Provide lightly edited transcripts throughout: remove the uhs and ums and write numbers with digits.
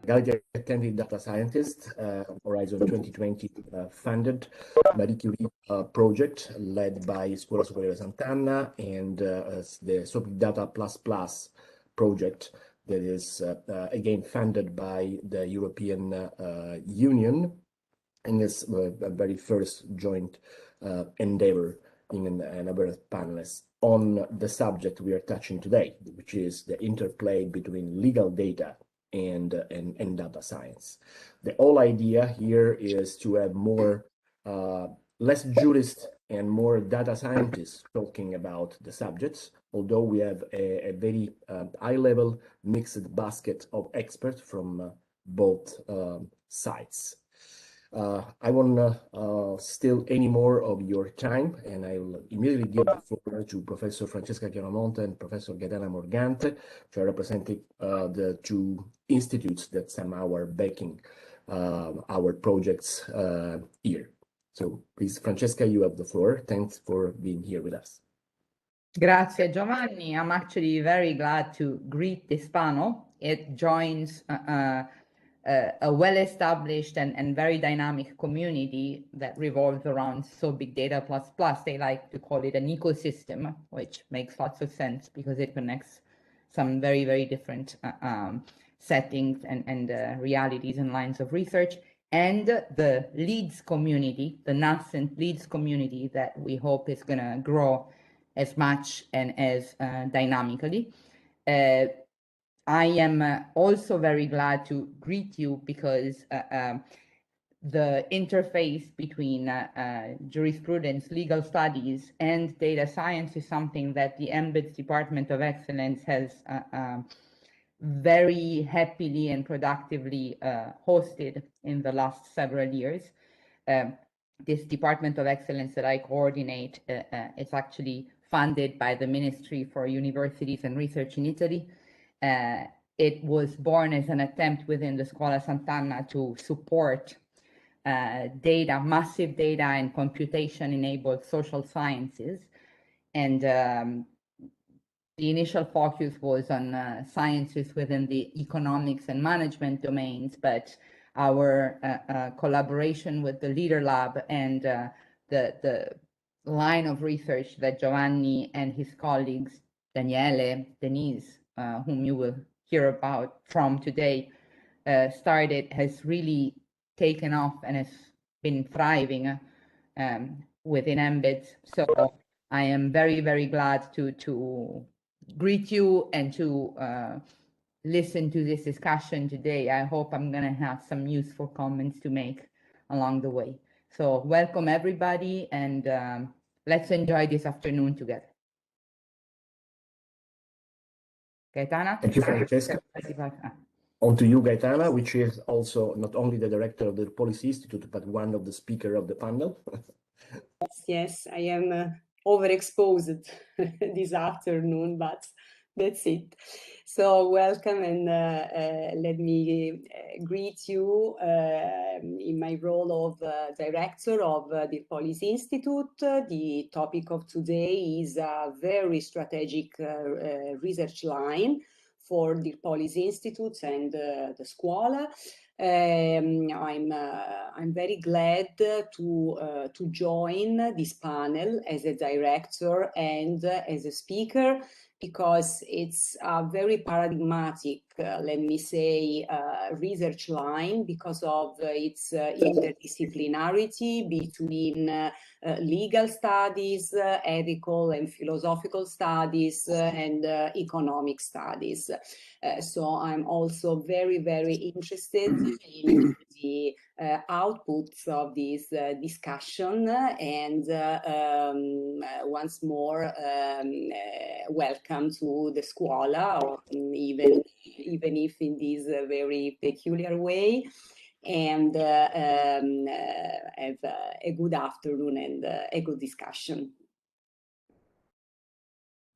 Gallagher attended data scientist, Horizon 2020 funded Marie Curie project led by Scuola Superiore Sant'Anna, and the SoBigData project that is again funded by the European Union, and is a very first joint endeavor in a number of panelists on the subject we are touching today, which is the interplay between legal data and data science. The whole idea here is to have more less jurists and more data scientists talking about the subjects, although we have a very high-level mixed basket of experts from both sides. I won't steal any more of your time, and I will immediately give the floor to Professor Francesca Chiaramonte and Professor Gaetana Morgante, which are representing the two institutes that somehow are backing our projects here. So please, Francesca, you have the floor. Thanks for being here with us. Grazie, Giovanni. I'm actually very glad to greet this panel. It joins a well-established and very dynamic community that revolves around SoBigData++. They like to call it an ecosystem, which makes lots of sense because it connects some very, very different settings and realities and lines of research. And the leads community, the nascent leads community that we hope is going to grow as much and as dynamically. I am also very glad to greet you because the interface between jurisprudence, legal studies, and data science is something that the EMBITS Department of Excellence has very happily and productively hosted in the last several years. This Department of Excellence that I coordinate is actually funded by the Ministry for Universities and Research in Italy. It was born as an attempt within the Scuola Sant'Anna to support data, massive data and computation-enabled social sciences. And the initial focus was on sciences within the economics and management domains, but our collaboration with the Leader Lab and the line of research that Giovanni and his colleagues, Daniele, Denise, whom you will hear about from today, started, has really taken off and has been thriving within EMBITS. So I am very, very glad to greet you and to listen to this discussion today. I hope I'm going to have some useful comments to make along the way. So welcome everybody, and let's enjoy this afternoon together. Gaetana? Thank you, Francesca. On to you, Gaetana, which is also not only the director of the Policy Institute, but one of the speakers of the panel. Yes, I am overexposed this afternoon, but that's it. So welcome, and let me greet you in my role of director of the Policy Institute. The topic of today is a very strategic research line for the Policy Institute and the Scuola. I'm very glad to join this panel as a director and as a speaker, because it's a very paradigmatic, let me say, research line because of its interdisciplinarity between legal studies, ethical and philosophical studies, and economic studies. So I'm also very, very interested in the outputs of this discussion, and once more welcome to the Scuola, or even if in this very peculiar way, and have a good afternoon and a good discussion.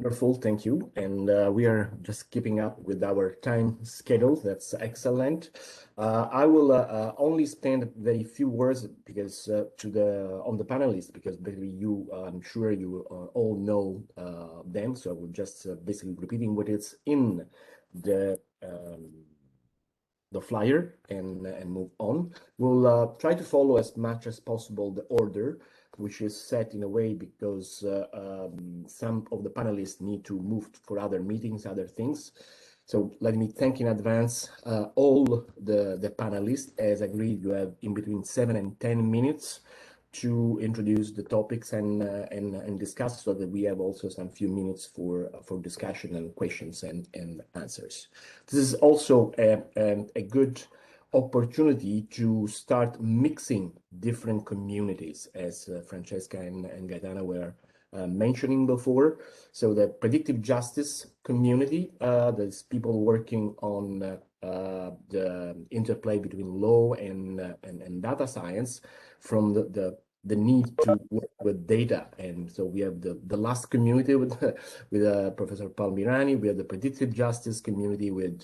Wonderful, thank you. And we are just keeping up with our time schedule. That's excellent. I will only spend very few words because on the panelists, because basically I'm sure you all know them. So I will just basically repeating what is in the the flyer and move on. We'll try to follow as much as possible the order, which is set in a way because some of the panelists need to move for other meetings, other things. So let me thank in advance all the panelists. As agreed, you have in between 7 and 10 minutes to introduce the topics and discuss, so that we have also some few minutes for discussion and questions and answers. This is also a good opportunity to start mixing different communities, as Francesca and Gaetana were mentioning before. So the predictive justice community, there's people working on the interplay between law and data science, from the need to work with data. And so we have the last community with Professor Palmirani. We have the predictive justice community with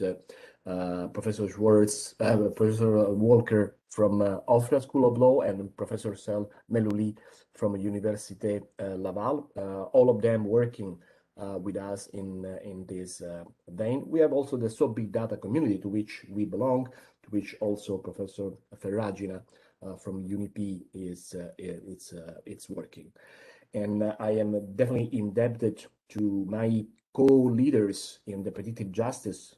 Professor Schwartz, Professor Walker from Offra School of Law, and Professor Sel Melouli from Université Laval. All of them working with us in this vein. We have also the SoBigData community, to which we belong, to which also Professor Ferragina from UniP is it's working. And I am definitely indebted to my co-leaders in the predictive justice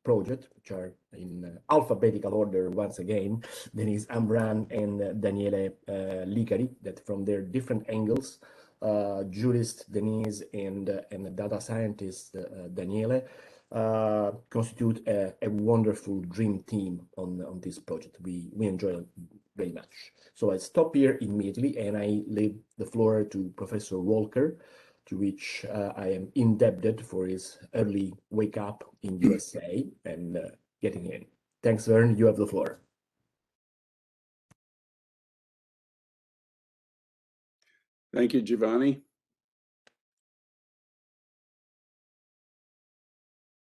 project, which are in alphabetical order once again, Denise Ambran and Daniele Licari, that from their different angles, jurist Denise and data scientist Daniele, constitute a wonderful dream team on this project. We enjoy it very much. So I stop here immediately and I leave the floor to Professor Walker, to which I am indebted for his early wake up in USA and getting in. Thanks, Vern. You have the floor. Thank you, Giovanni.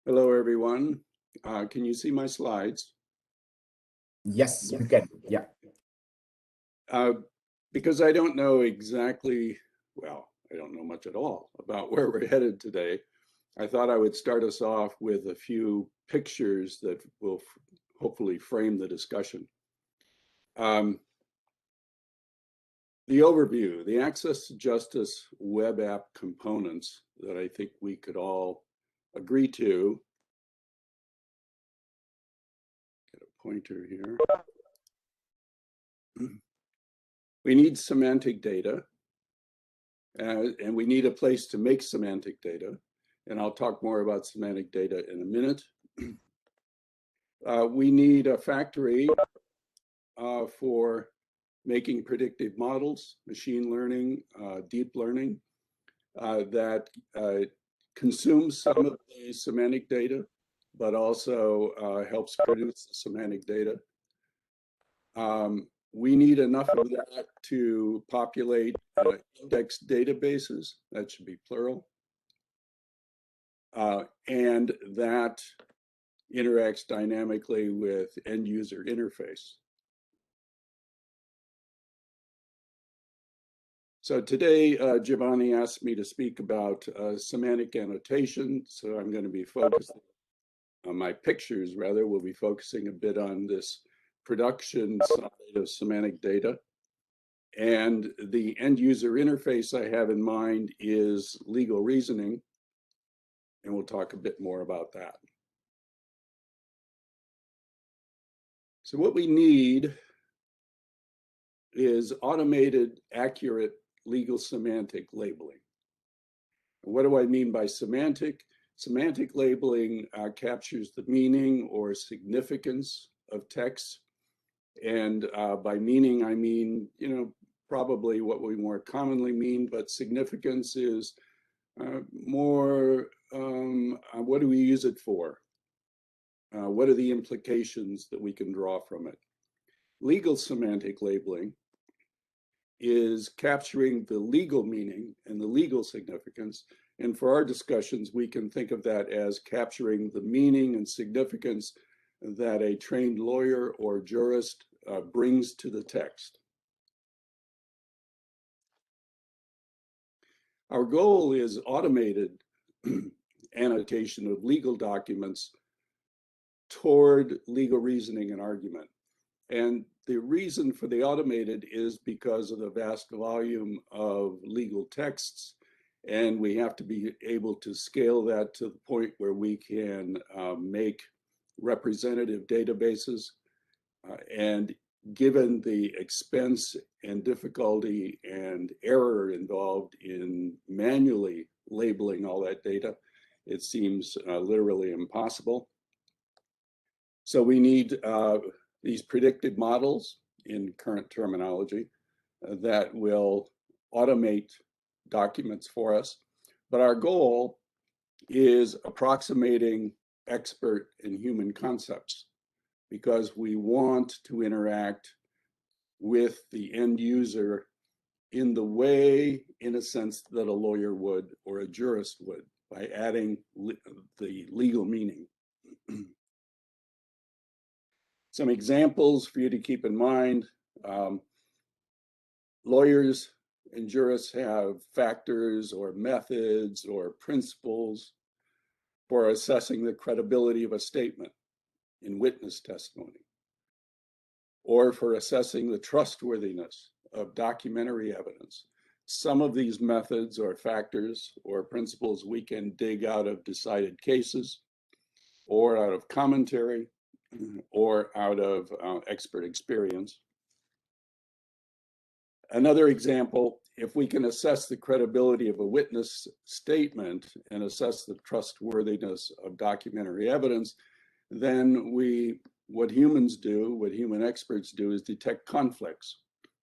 Hello, everyone. Can you see my slides? Yes, you can. Yeah. Because I don't know exactly, well, I don't know much at all about where we're headed today, I thought I would start us off with a few pictures that will hopefully frame the discussion. The overview, the access to justice web app components that I think we could all agree to. Get a pointer here. We need semantic data, and we need a place to make semantic data. And I'll talk more about semantic data in a minute. We need a factory for making predictive models, machine learning, deep learning, that consumes some of the semantic data, but also helps produce the semantic data. We need enough of that to populate index databases, that should be plural, and that interacts dynamically with end user interface. So today, Giovanni asked me to speak about semantic annotation, so I'm going to be focusing on my pictures, rather. We'll be focusing a bit on this production side of semantic data. And the end user interface I have in mind is legal reasoning, and we'll talk a bit more about that. So what we need is automated, accurate legal semantic labeling. What do I mean by semantic? Semantic labeling captures the meaning or significance of text. And by meaning, I mean, probably what we more commonly mean, but significance is more, what do we use it for? What are the implications that we can draw from it? Legal semantic labeling is capturing the legal meaning and the legal significance. And for our discussions, we can think of that as capturing the meaning and significance that a trained lawyer or jurist brings to the text. Our goal is automated annotation of legal documents toward legal reasoning and argument. And the reason for the automated is because of the vast volume of legal texts, and we have to be able to scale that to the point where we can make representative databases. And given the expense and difficulty and error involved in manually labeling all that data, it seems literally impossible. So we need these predictive models, in current terminology, that will automate documents for us. But our goal is approximating expert and human concepts, because we want to interact with the end user in the way, in a sense, that a lawyer would or a jurist would, by adding the legal meaning. Some examples for you to keep in mind. Lawyers and jurists have factors or methods or principles for assessing the credibility of a statement in witness testimony, or for assessing the trustworthiness of documentary evidence. Some of these methods or factors or principles we can dig out of decided cases, or out of commentary, or out of expert experience. Another example, if we can assess the credibility of a witness statement and assess the trustworthiness of documentary evidence, then what humans do, what human experts do, is detect conflicts,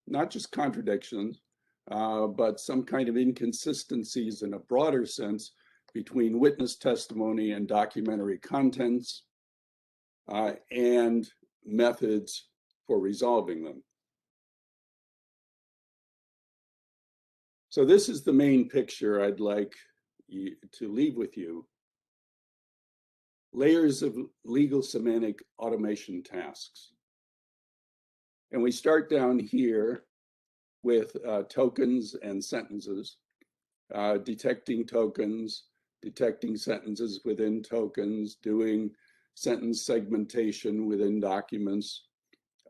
not just contradictions, but some kind of inconsistencies in a broader sense between witness testimony and documentary contents, and methods for resolving them. So this is the main picture I'd like to leave with you. Layers of legal semantic automation tasks. And we start down here with tokens and sentences, detecting tokens, detecting sentences within tokens, doing sentence segmentation within documents.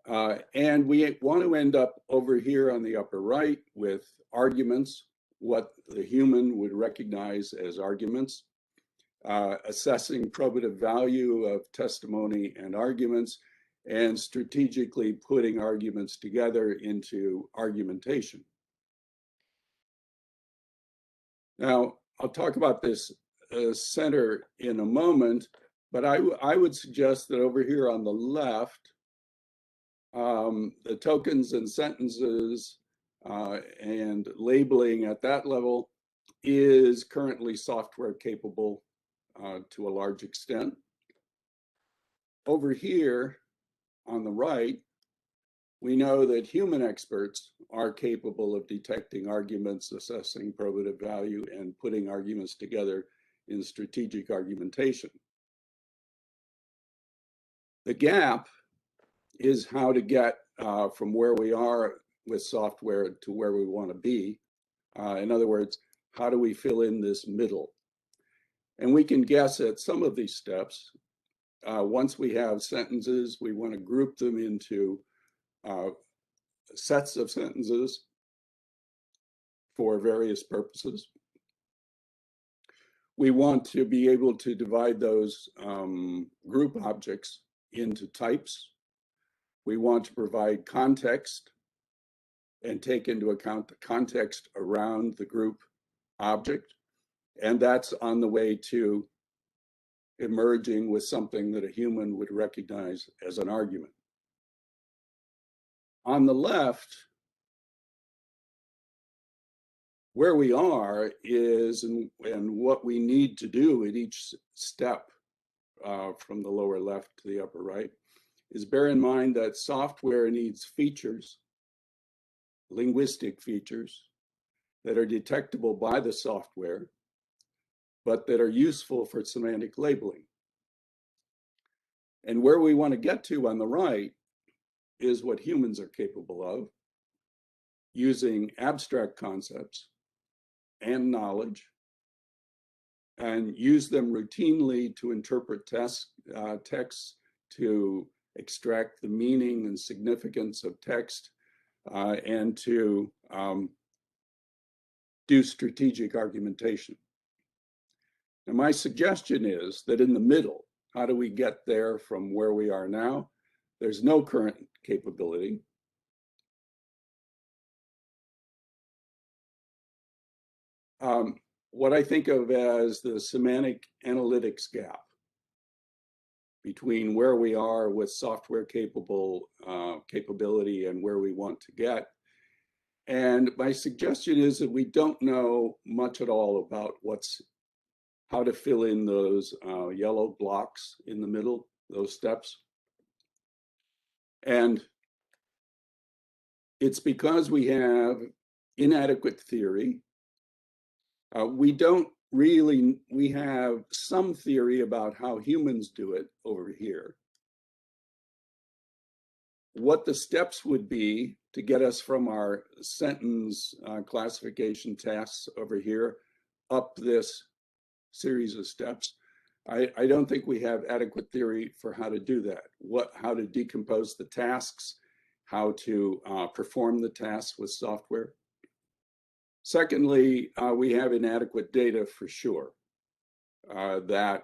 And we want to end up over here on the upper right with arguments, what the human would recognize as arguments, assessing probative value of testimony and arguments, and strategically putting arguments together into argumentation. Now, I'll talk about this center in a moment, but I would suggest that over here on the left, the tokens and sentences and labeling at that level is currently software capable to a large extent. Over here on the right, we know that human experts are capable of detecting arguments, assessing probative value, and putting arguments together in strategic argumentation. The gap is how to get from where we are with software to where we want to be. In other words, how do we fill in this middle? And we can guess at some of these steps. Once we have sentences, we want to group them into sets of sentences for various purposes. We want to be able to divide those group objects into types. We want to provide context and take into account the context around the group object. And that's on the way to emerging with something that a human would recognize as an argument. On the left, where we are is, and what we need to do at each step from the lower left to the upper right, is bear in mind that software needs features, linguistic features, that are detectable by the software, but that are useful for semantic labeling. And where we want to get to on the right is what humans are capable of, using abstract concepts and knowledge, and use them routinely to interpret texts to extract the meaning and significance of text and to do strategic argumentation. And my suggestion is that in the middle, how do we get there from where we are now? There's no current capability. What I think of as the semantic analytics gap between where we are with software capability and where we want to get. And my suggestion is that we don't know much at all about how to fill in those yellow blocks in the middle, those steps. And it's because we have inadequate theory. We have some theory about how humans do it over here. What the steps would be to get us from our sentence classification tasks over here up this series of steps. I don't think we have adequate theory for how to do that. How to decompose the tasks, how to perform the tasks with software. Secondly, we have inadequate data for sure. That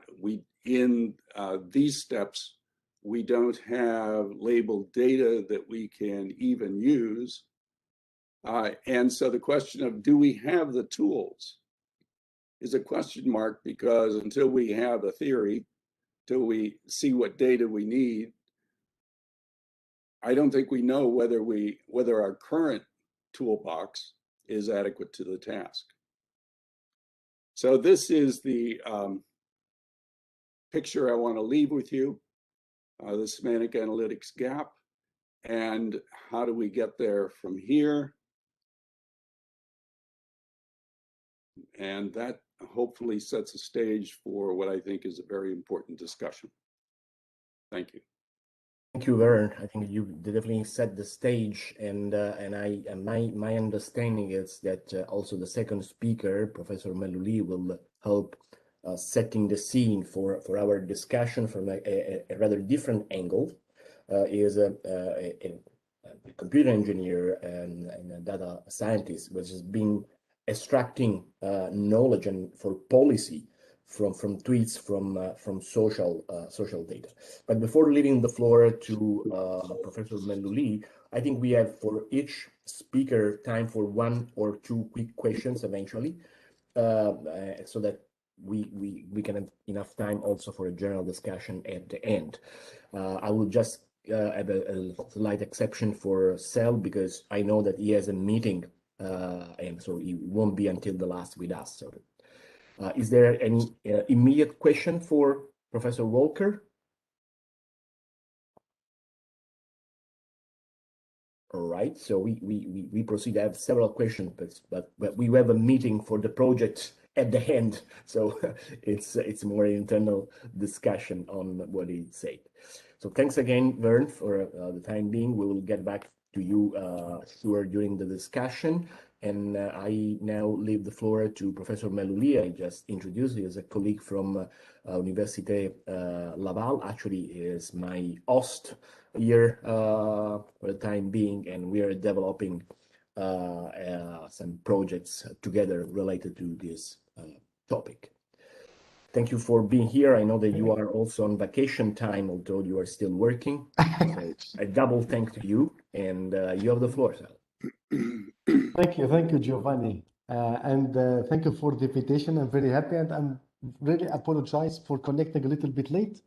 in these steps, we don't have labeled data that we can even use. And so the question of, do we have the tools, is a question mark, because until we have a theory, till we see what data we need, I don't think we know whether our current toolbox is adequate to the task. So this is the picture I want to leave with you, the semantic analytics gap, and how do we get there from here? And that hopefully sets a stage for what I think is a very important discussion. Thank you. Thank you, Vern. I think you definitely set the stage, and my understanding is that also the second speaker, Professor Meluli, will help setting the scene for our discussion from a rather different angle. Is a computer engineer and a data scientist, which has been extracting knowledge and for policy from tweets from social data. But before leaving the floor to Professor Meluli, I think we have for each speaker time for 1 or 2 quick questions eventually, so that we can have enough time also for a general discussion at the end. I will just have a slight exception for Sel, because I know that he has a meeting, and so he won't be until the last with us. So, is there any immediate question for Professor Walker? All right, so we proceed. I have several questions, but we have a meeting for the project at the end, so it's more internal discussion on what he said. So thanks again, Vern, for the time being. We will get back to you sure during the discussion. And I now leave the floor to Professor Meluli. I just introduced you as a colleague from Université Laval. Actually, is my host here for the time being, and we are developing some projects together related to this topic. Thank you for being here. I know that you are also on vacation time, although you are still working. So a double thank to you, and you have the floor, Sal. Thank you, Giovanni, and thank you for the invitation. I'm very happy, and I'm really apologize for connecting a little bit late.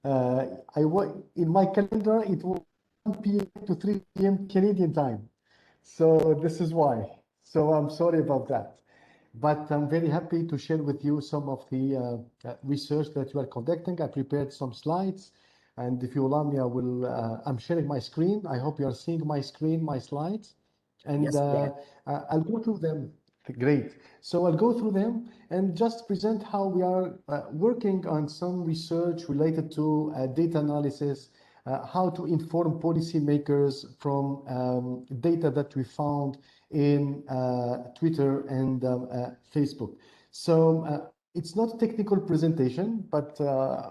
In my calendar it was 1 p.m. to 3 p.m. Canadian time, so this is why. So I'm sorry about that, but I'm very happy to share with you some of the research that you are conducting. I prepared some slides, and if you allow me, I'm sharing my screen. I hope you are seeing my screen, my slides. And yes, I'll go through them. Great. So I'll go through them and just present how we are working on some research related to data analysis, how to inform policymakers from data that we found in Twitter and Facebook. So it's not a technical presentation, but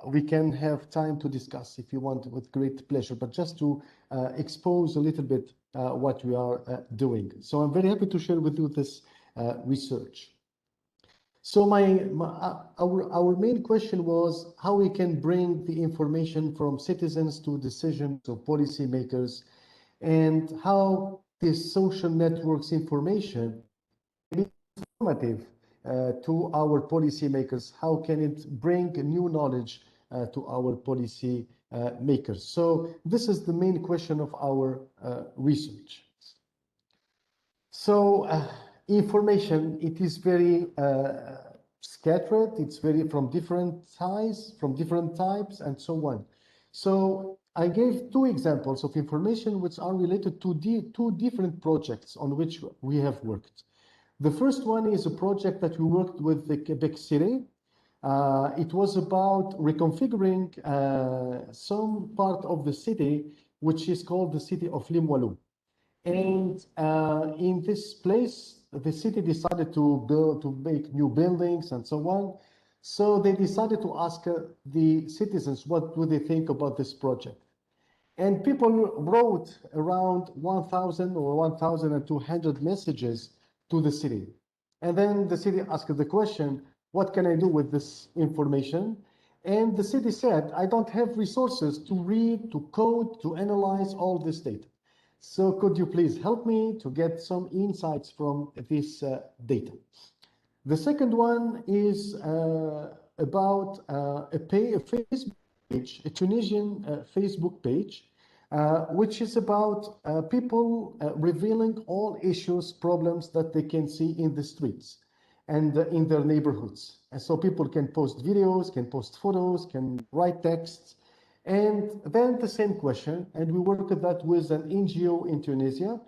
we can have time to discuss if you want with great pleasure, but just to expose a little bit what we are doing. So I'm very happy to share with you this research. So our main question was how we can bring the information from citizens to decisions of policymakers, and how this social networks information is informative to our policymakers. How can it bring new knowledge to our policy makers? So this is the main question of our research. So information, it is very scattered. It's very from different size, from different types, and so on. So I gave two examples of information which are related to two different projects on which we have worked. The first one is a project that we worked with the Quebec City. It was about reconfiguring some part of the city, which is called the city of Limoilou. And in this place, the city decided to make new buildings and so on. So they decided to ask the citizens, what do they think about this project? And people wrote around 1,000 or 1,200 messages to the city. And then the city asked the question, what can I do with this information? And the city said, I don't have resources to read, to code, to analyze all this data. So could you please help me to get some insights from this data? The second one is about a Facebook page, a Tunisian Facebook page, which is about people revealing all issues, problems that they can see in the streets and in their neighborhoods. And so people can post videos, can post photos, can write texts. And then the same question, and we worked that with an NGO in Tunisia,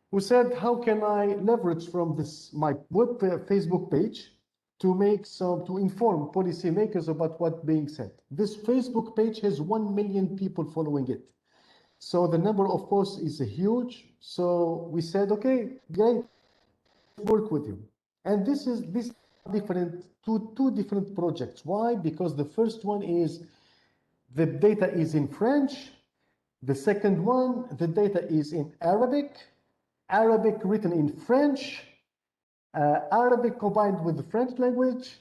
who said, how can I leverage from this my web Facebook page to inform policymakers about what's being said? This Facebook page has 1 million people following it. So the number, of course, is huge. So we said, okay, great, work with you. And this different two different projects. Why? Because the first one is the data is in French. The second one, the data is in Arabic, Arabic written in French, Arabic combined with the French language.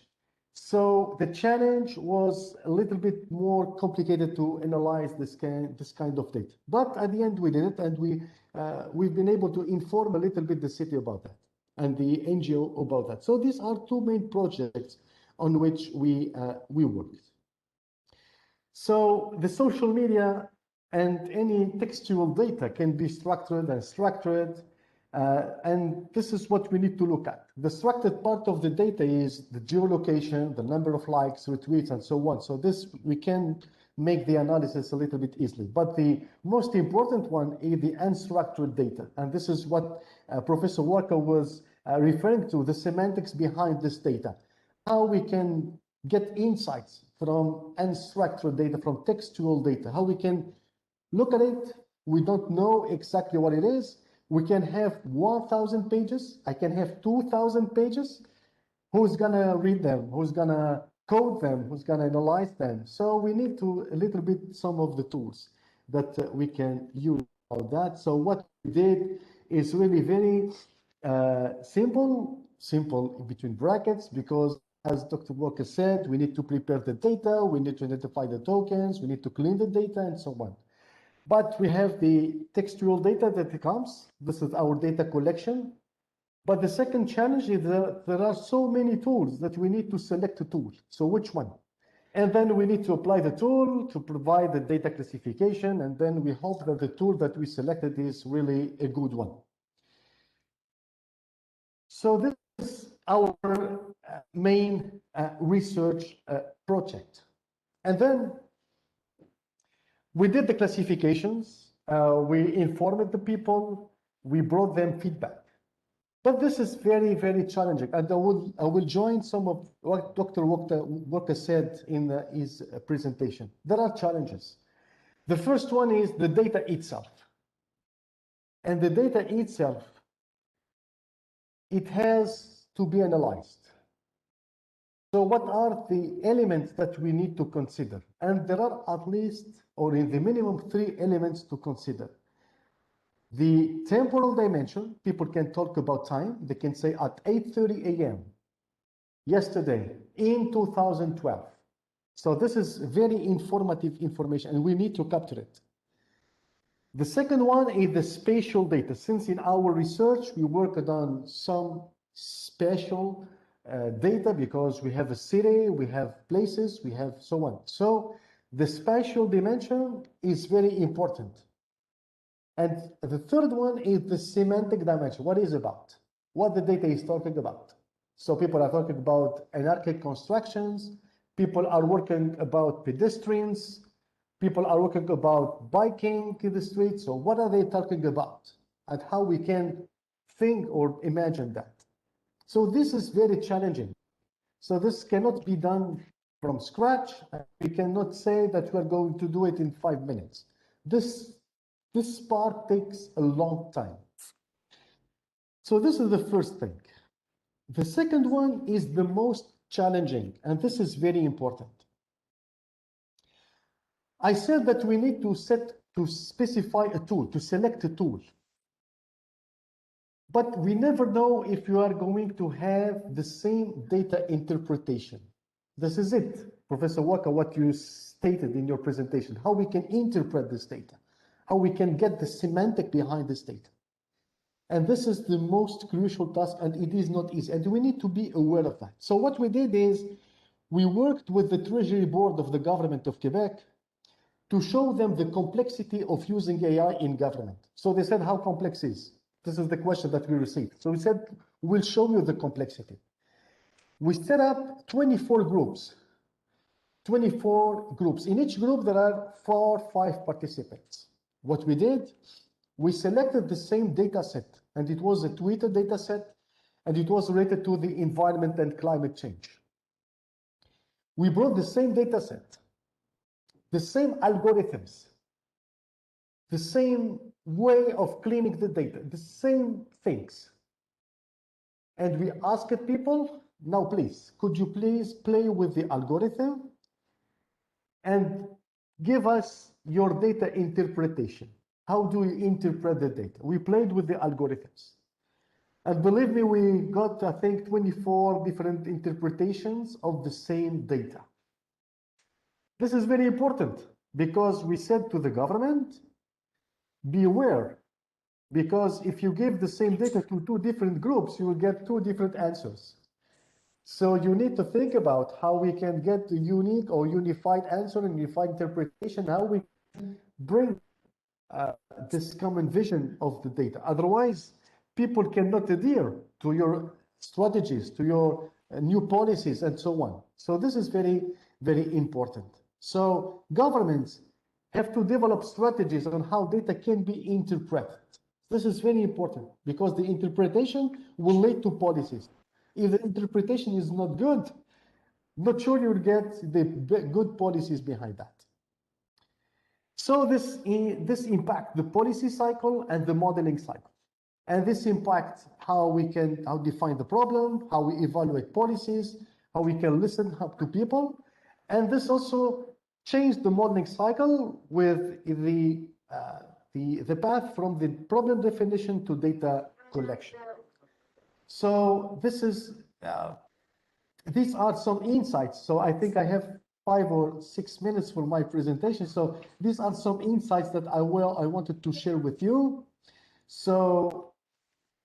So the challenge was a little bit more complicated to analyze this kind of data. But at the end, we did it, and we've been able to inform a little bit the city about that and the NGO about that. So these are two main projects on which we worked. So the social media and any textual data can be structured and structured. And this is what we need to look at. The structured part of the data is the geolocation, the number of likes, retweets, and so on. So this, we can make the analysis a little bit easily. But the most important one is the unstructured data. And this is what Professor Walker was referring to, the semantics behind this data. How we can get insights from unstructured data, from textual data, how we can look at it. We don't know exactly what it is. We can have 1,000 pages. I can have 2,000 pages. Who's gonna read them? Who's gonna code them? Who's gonna analyze them? So we need to a little bit some of the tools that we can use about that. So what we did is really very simple between brackets, because as Dr. Walker said, we need to prepare the data, we need to identify the tokens, we need to clean the data, and so on. But we have the textual data that comes. This is our data collection. But the second challenge is that there are so many tools that we need to select a tool. So which one? And then we need to apply the tool to provide the data classification. And then we hope that the tool that we selected is really a good one. So this is our main research project. And then we did the classifications, we informed the people, we brought them feedback. But this is very, very challenging. And I will join some of what Dr. Walker said in his presentation. There are challenges. The first one is the data itself. And the data itself, it has to be analyzed. So what are the elements that we need to consider? And there are at least, or in the minimum, 3 elements to consider. The temporal dimension, people can talk about time. They can say at 8:30 a.m. yesterday in 2012. So this is very informative information and we need to capture it. The second one is the spatial data. Since in our research, we worked on some spatial data because we have a city, we have places, we have so on. So the spatial dimension is very important. And the third one is the semantic dimension. What is about? What the data is talking about. So people are talking about anarchic constructions. People are working about pedestrians. People are working about biking in the streets. So what are they talking about? And how we can think or imagine that. So this is very challenging. So this cannot be done from scratch. We cannot say that we are going to do it in 5 minutes. This part takes a long time. So this is the first thing. The second one is the most challenging, and this is very important. I said that we need to specify a tool, to select a tool. But we never know if you are going to have the same data interpretation. This is it, Professor Waka, what you stated in your presentation, how we can interpret this data, how we can get the semantic behind this data. And this is the most crucial task, and it is not easy. And we need to be aware of that. So what we did is we worked with the Treasury Board of the Government of Quebec to show them the complexity of using AI in government. So they said, how complex is? This is the question that we received. So we said, we'll show you the complexity. We set up 24 groups. 24 groups. In each group, there are 4 or 5 participants. What we did, we selected the same data set, and it was a Twitter data set, and it was related to the environment and climate change. We brought the same data set, the same algorithms, the same way of cleaning the data, the same things. And we asked people, now please, could you please play with the algorithm and give us your data interpretation? How do you interpret the data? We played with the algorithms. And believe me, we got, I think, 24 different interpretations of the same data. This is very important because we said to the government, beware, because if you give the same data to 2 different groups, you will get 2 different answers. So you need to think about how we can get a unique or unified answer and unified interpretation, how we bring this common vision of the data. Otherwise, people cannot adhere to your strategies, to your new policies, and so on. So this is very, very important. So governments have to develop strategies on how data can be interpreted. This is very important because the interpretation will lead to policies. If the interpretation is not good, not sure you'll get the good policies behind that. So this impacts the policy cycle and the modeling cycle. And this impacts how we can define the problem, how we evaluate policies, how we can listen to people. And this also changed the modeling cycle with the path from the problem definition to data collection. So this is, these are some insights. So I think I have 5 or 6 minutes for my presentation. So these are some insights that I wanted to share with you. So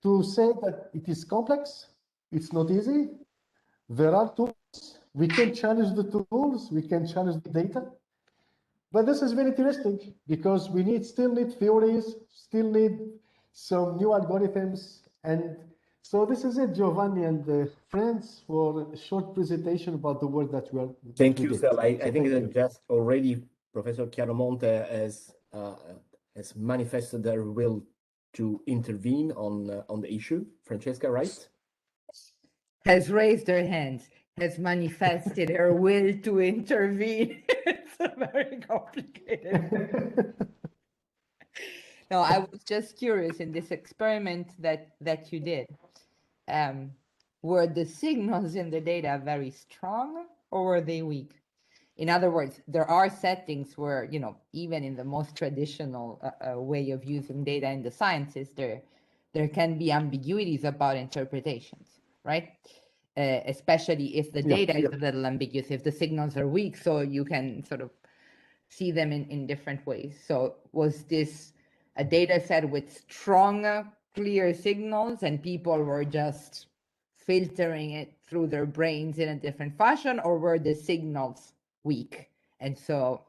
to say that it is complex, it's not easy. There are tools. We can challenge the tools. We can challenge the data. But this is very interesting because we still need theories, still need some new algorithms. And so this is it, Giovanni and friends, for a short presentation about the work that we are doing. Thank you, Sal. I think that just already Professor Chiaromonte has manifested their will to intervene on the issue. Francesca, right? Has raised her hand, has manifested her will to intervene. It's very complicated. No, I was just curious in this experiment that you did. were the signals in the data very strong or were they weak? In other words, there are settings where, you know, even in the most traditional way of using data in the sciences, there can be ambiguities about interpretations, right? Especially if the data is a little ambiguous, if the signals are weak, so you can sort of see them in different ways. So was this a data set with strong, clear signals and people were just filtering it through their brains in a different fashion, or were the signals weak? And so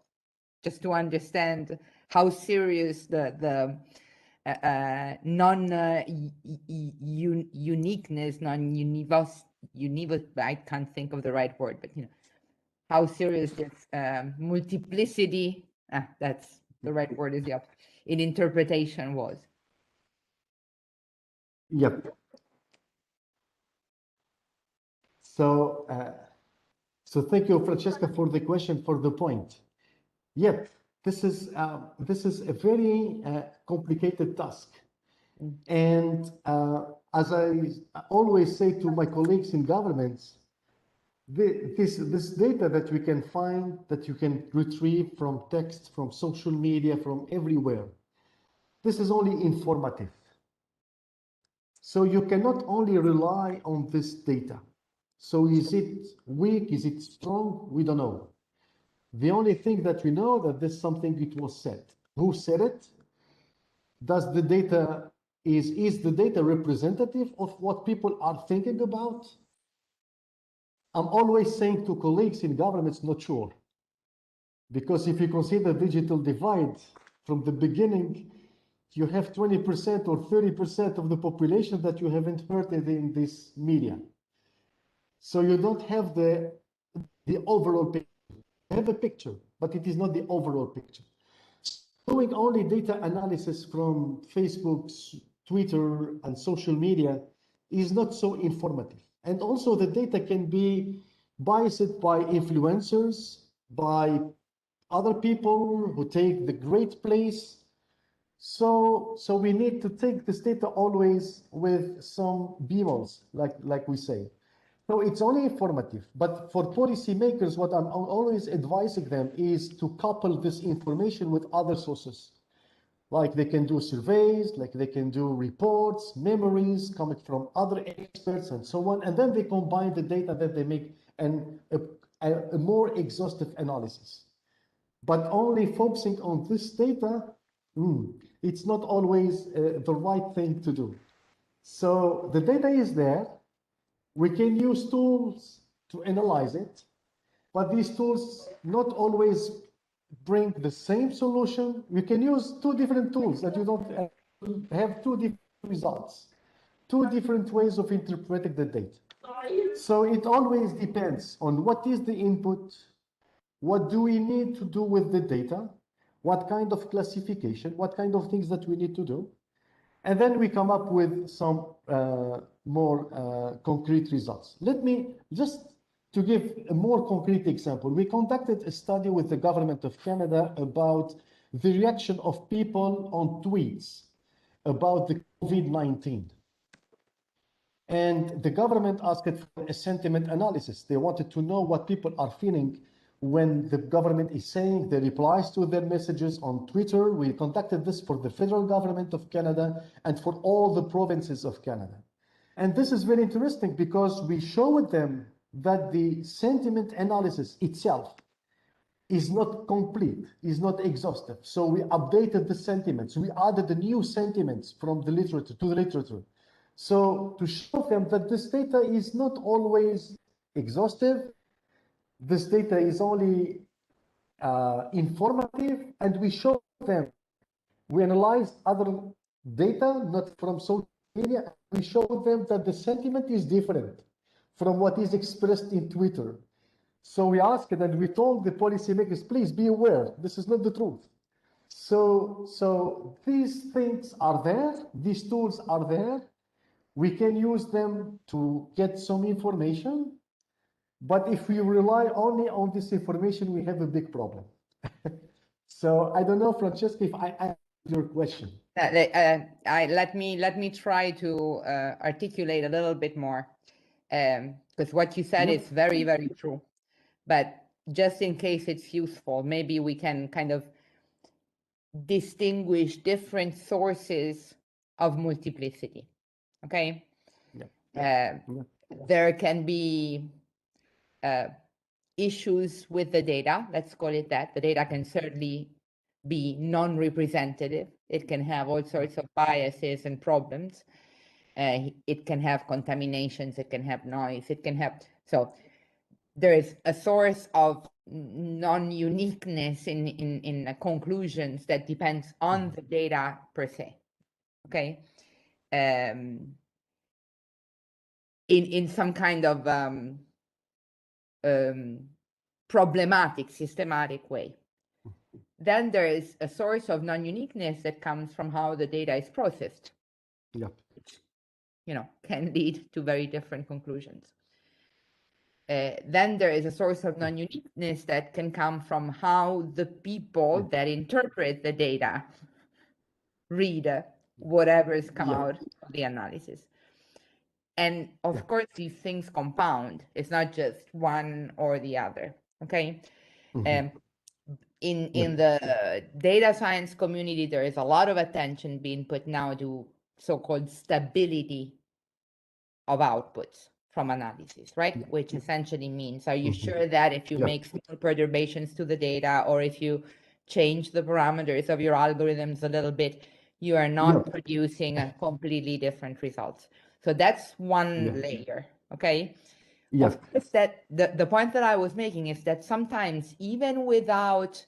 just to understand how serious the non-uniqueness, I can't think of the right word, but you know, how serious this multiplicity, that's the right word, is the opposite, in interpretation was. Yep. So, so thank you, Francesca, for the question, for the point. Yep, this is a very complicated task. And as I always say to my colleagues in governments, this data that we can find, that you can retrieve from text, from social media, from everywhere, this is only informative. So you cannot only rely on this data. So is it weak? Is it strong? We don't know. The only thing that we know that this is something it was said. Who said it? Does the data is the data representative of what people are thinking about? I'm always saying to colleagues in governments, not sure. Because if you consider digital divide from the beginning, you have 20% or 30% of the population that you haven't heard in this media. So you don't have the overall picture. You have a picture, but it is not the overall picture. Doing only data analysis from Facebook, Twitter, and social media is not so informative. And also the data can be biased by influencers, by other people who take the great place. So we need to take this data always with some B-rolls, like we say. So it's only informative, but for policymakers, what I'm always advising them is to couple this information with other sources. Like they can do surveys, like they can do reports, memories coming from other experts and so on. And then they combine the data that they make a more exhaustive analysis. But only focusing on this data, it's not always the right thing to do. So the data is there. We can use tools to analyze it, but these tools not always bring the same solution. We can use two different tools that you don't have two different results, two different ways of interpreting the data. So it always depends on what is the input, what do we need to do with the data, what kind of classification, what kind of things that we need to do. And then we come up with some more concrete results. Let me just to give a more concrete example. We conducted a study with the government of Canada about the reaction of people on tweets about the COVID-19. And the government asked for a sentiment analysis. They wanted to know what people are feeling when the government is saying the replies to their messages on Twitter. We conducted this for the federal government of Canada and for all the provinces of Canada. And this is very interesting because we showed them that the sentiment analysis itself is not complete, is not exhaustive. So we updated the sentiments. We added the new sentiments from the literature to the literature. So to show them that this data is not always exhaustive, this data is only informative, and we show them, we analyzed other data, not from social media, we showed them that the sentiment is different from what is expressed in Twitter. So we asked and we told the policymakers, please be aware, this is not the truth. So these things are there, these tools are there. We can use them to get some information, but if we rely only on this information, we have a big problem. So I don't know, Francesca, if I answered your question. Let me try to articulate a little bit more. Because what you said is very, very true. But just in case it's useful, maybe we can kind of distinguish different sources of multiplicity. Okay? There can be issues with the data, let's call it that. The data can certainly be non-representative. It can have all sorts of biases and problems. It can have contaminations, it can have noise, it can have, so there is a source of non-uniqueness in conclusions that depends on the data per se, okay? In some kind of problematic, systematic way. Then there is a source of non-uniqueness that comes from how the data is processed. Which, can lead to very different conclusions. Then there is a source of non-uniqueness that can come from how the people that interpret the data read whatever's come out of the analysis. And of course, these things compound. It's not just one or the other, okay? In the data science community, there is a lot of attention being put now to so-called stability of outputs from analysis, right? Which essentially means, are you sure that if you make small perturbations to the data, or if you change the parameters of your algorithms a little bit, you are not producing a completely different results? So that's one layer, okay? Of course, that the point that I was making is that sometimes, even without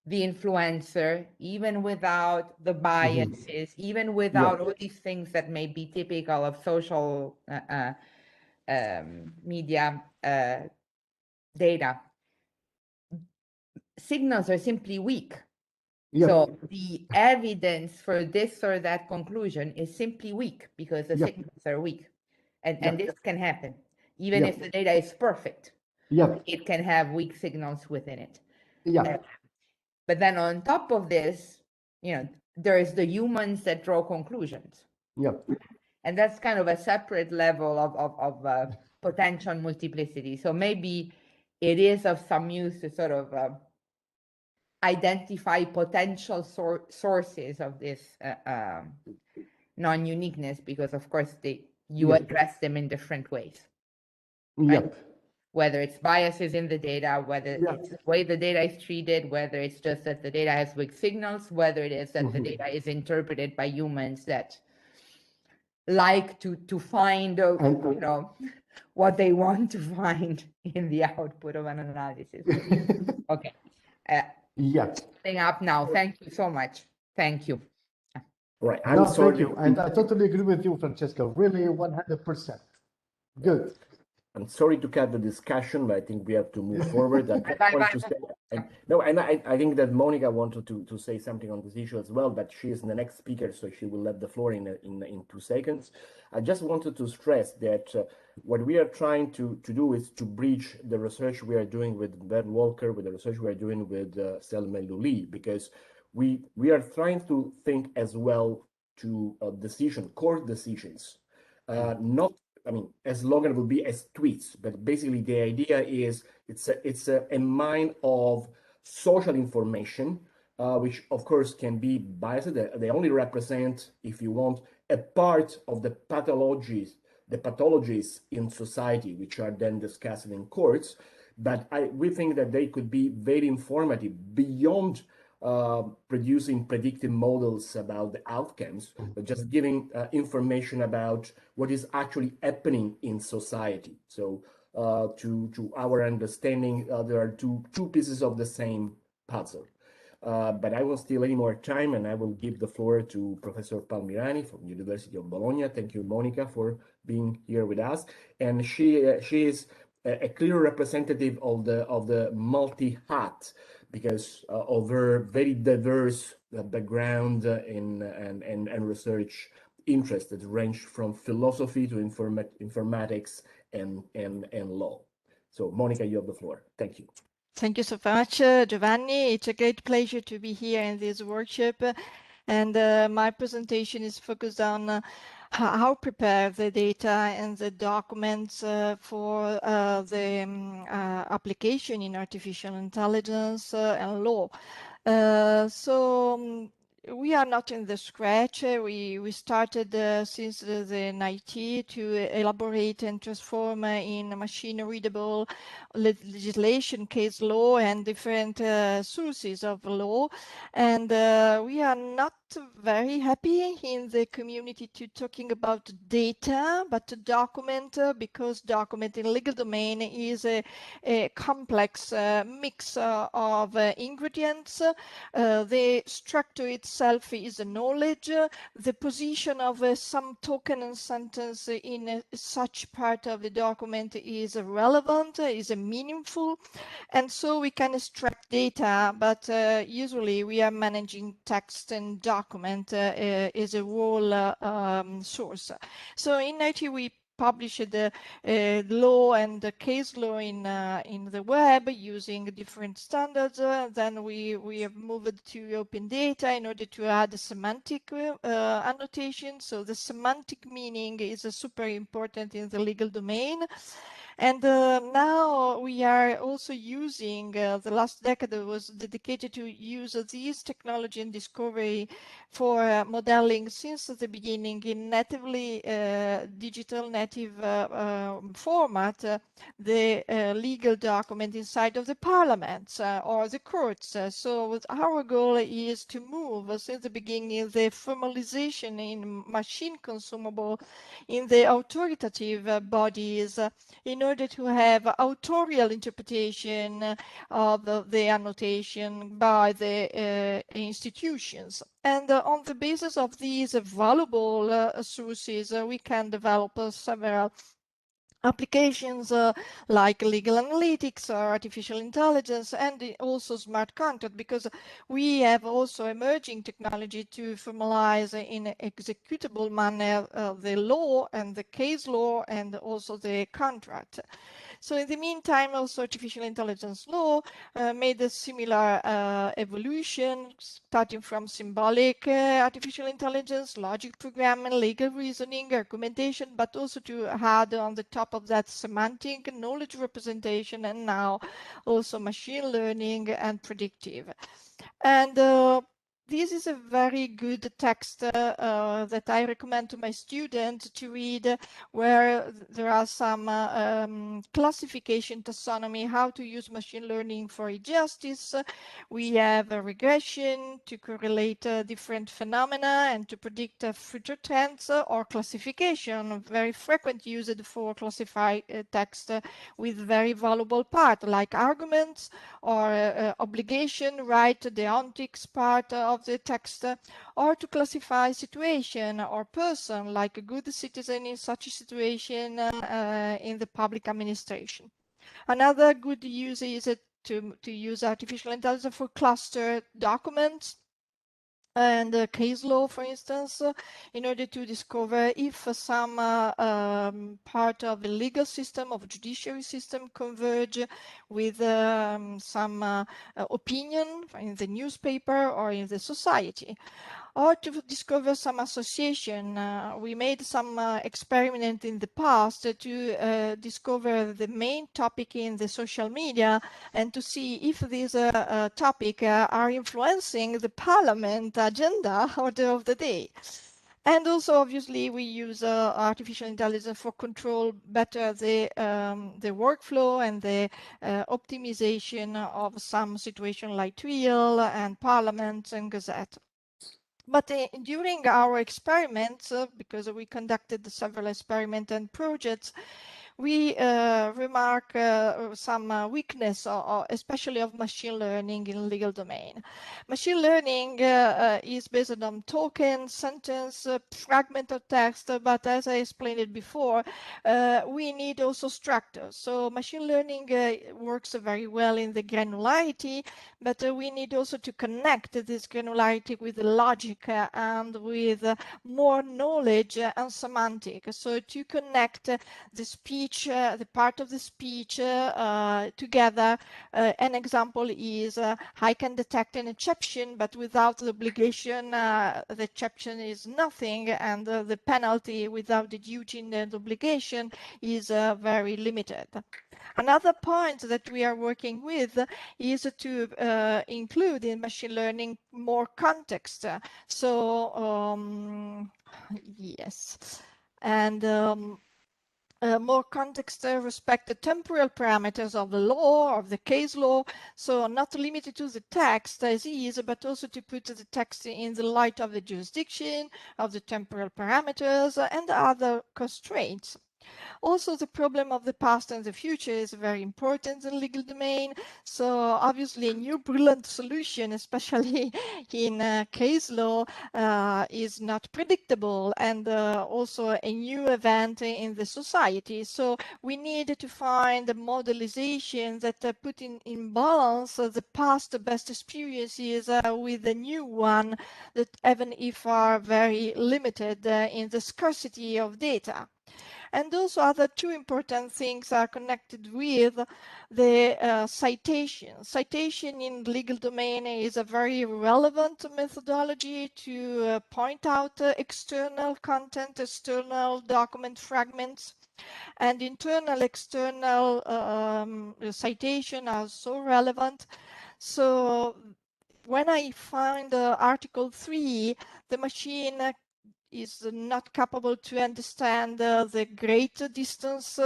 the influencer, even without the biases, even without all these things that may be typical of social media data, signals are simply weak. So the evidence for this or that conclusion is simply weak because the signals are weak. And this can happen. Even if the data is perfect, it can have weak signals within it. But then on top of this, there is the humans that draw conclusions. And that's kind of a separate level of potential multiplicity. So maybe it is of some use to sort of identify potential sources of this non-uniqueness, because of course you address them in different ways. Right? Whether it's biases in the data, whether it's the way the data is treated, whether it's just that the data has weak signals, whether it is that the data is interpreted by humans that like to find what they want to find in the output of an analysis. Okay. Setting up now. Thank you so much. Thank you. Right. I'm sorry. Thank you. And I totally agree with you, Francesca. Really, 100%. Good. I'm sorry to cut the discussion, but I think we have to move forward. I think that Monica wanted to say something on this issue as well, but she is the next speaker, so she will have the floor in 2 seconds. I just wanted to stress that what we are trying to do is to bridge the research we are doing with Ben Walker, with the research we are doing with Selma Luli, because we are trying to think as well to core decisions, not, as slogan would be as tweets, but basically the idea is it's a mine of social information, which of course can be biased. They only represent, if you want, a part of the pathologies in society, which are then discussed in courts. But we think that they could be very informative beyond producing predictive models about the outcomes, but just giving information about what is actually happening in society. So to our understanding, there are two pieces of the same puzzle. But I won't steal any more time, and I will give the floor to Professor Palmirani from University of Bologna. Thank you, Monica, for being here with us. And she is a clear representative of the multi-hat, because of her very diverse background and research interests that range from philosophy to informatics and law. So, Monica, you have the floor. Thank you. Thank you so much, Giovanni. It's a great pleasure to be here in this workshop. And my presentation is focused on how prepare the data and the documents for the application in artificial intelligence and law. We are not in the scratch. We started since the 90 to elaborate and transform in machine readable legislation, case law, and different sources of law. And we are not very happy in the community to talking about data, but to document, because document in legal domain is a complex mix of ingredients. The structure itself is a knowledge. The position of some token and sentence in such part of the document is relevant, is meaningful, and so we can extract data, but usually we are managing text and document as a whole source. So in IT we published the law and the case law in the web using different standards. Then we have moved to open data in order to add semantic annotation. So the semantic meaning is super important in the legal domain. And now we are also using, the last decade was dedicated to use this technology and discovery for modeling since the beginning in natively digital native format, the legal document inside of the parliaments or the courts. So our goal is to move since the beginning the formalization in machine consumable in the authoritative bodies in order to have authorial interpretation of the annotation by the institutions. And on the basis of these valuable sources, we can develop several applications like legal analytics or artificial intelligence, and also smart contract, because we have also emerging technology to formalize in an executable manner the law and the case law and also the contract. So in the meantime, also artificial intelligence law made a similar evolution, starting from symbolic artificial intelligence, logic programming, legal reasoning, argumentation, but also to add on the top of that semantic knowledge representation, and now also machine learning and predictive. And this is a very good text that I recommend to my students to read, where there are some classification taxonomy, how to use machine learning for justice. We have a regression to correlate different phenomena and to predict future trends, or classification, very frequent used for classify text with very valuable part like arguments or obligation, right, the ontics part of the text, or to classify situation or person like a good citizen in such a situation in the public administration. Another good use is to use artificial intelligence for cluster documents and case law, for instance, in order to discover if some part of the legal system, of judiciary system, converge with some opinion in the newspaper or in the society. Or to discover some association. We made some experiment in the past to discover the main topic in the social media and to see if these topic are influencing the parliament agenda order of the day. And also, obviously, we use artificial intelligence for control better the workflow and the optimization of some situation like Twill and Parliament and Gazette. But during our experiments, because we conducted several experiments and projects, we remark some weakness, especially of machine learning in legal domain. Machine learning is based on token, sentence, fragment of text, but as I explained it before, we need also structures. So machine learning works very well in the granularity, but we need also to connect this granularity with logic and with more knowledge and semantic. So to connect the speed speech, the part of the speech together. An example is I can detect an exception, but without the obligation, the exception is nothing, and the penalty without deducing the obligation is very limited. Another point that we are working with is to include in machine learning more context. Yes, and more context respect the temporal parameters of the law, of the case law, so not limited to the text as is, but also to put the text in the light of the jurisdiction, of the temporal parameters, and other constraints. Also, the problem of the past and the future is very important in the legal domain. So obviously a new brilliant solution, especially in case law, is not predictable, and also a new event in the society. So we need to find a modelization that put in balance the past best experiences with the new one that even if are very limited in the scarcity of data. And also other two important things are connected with the citation. Citation in legal domain is a very relevant methodology to point out external content, external document fragments, and internal external citation are so relevant. So when I find Article 3, the machine is not capable to understand the great distance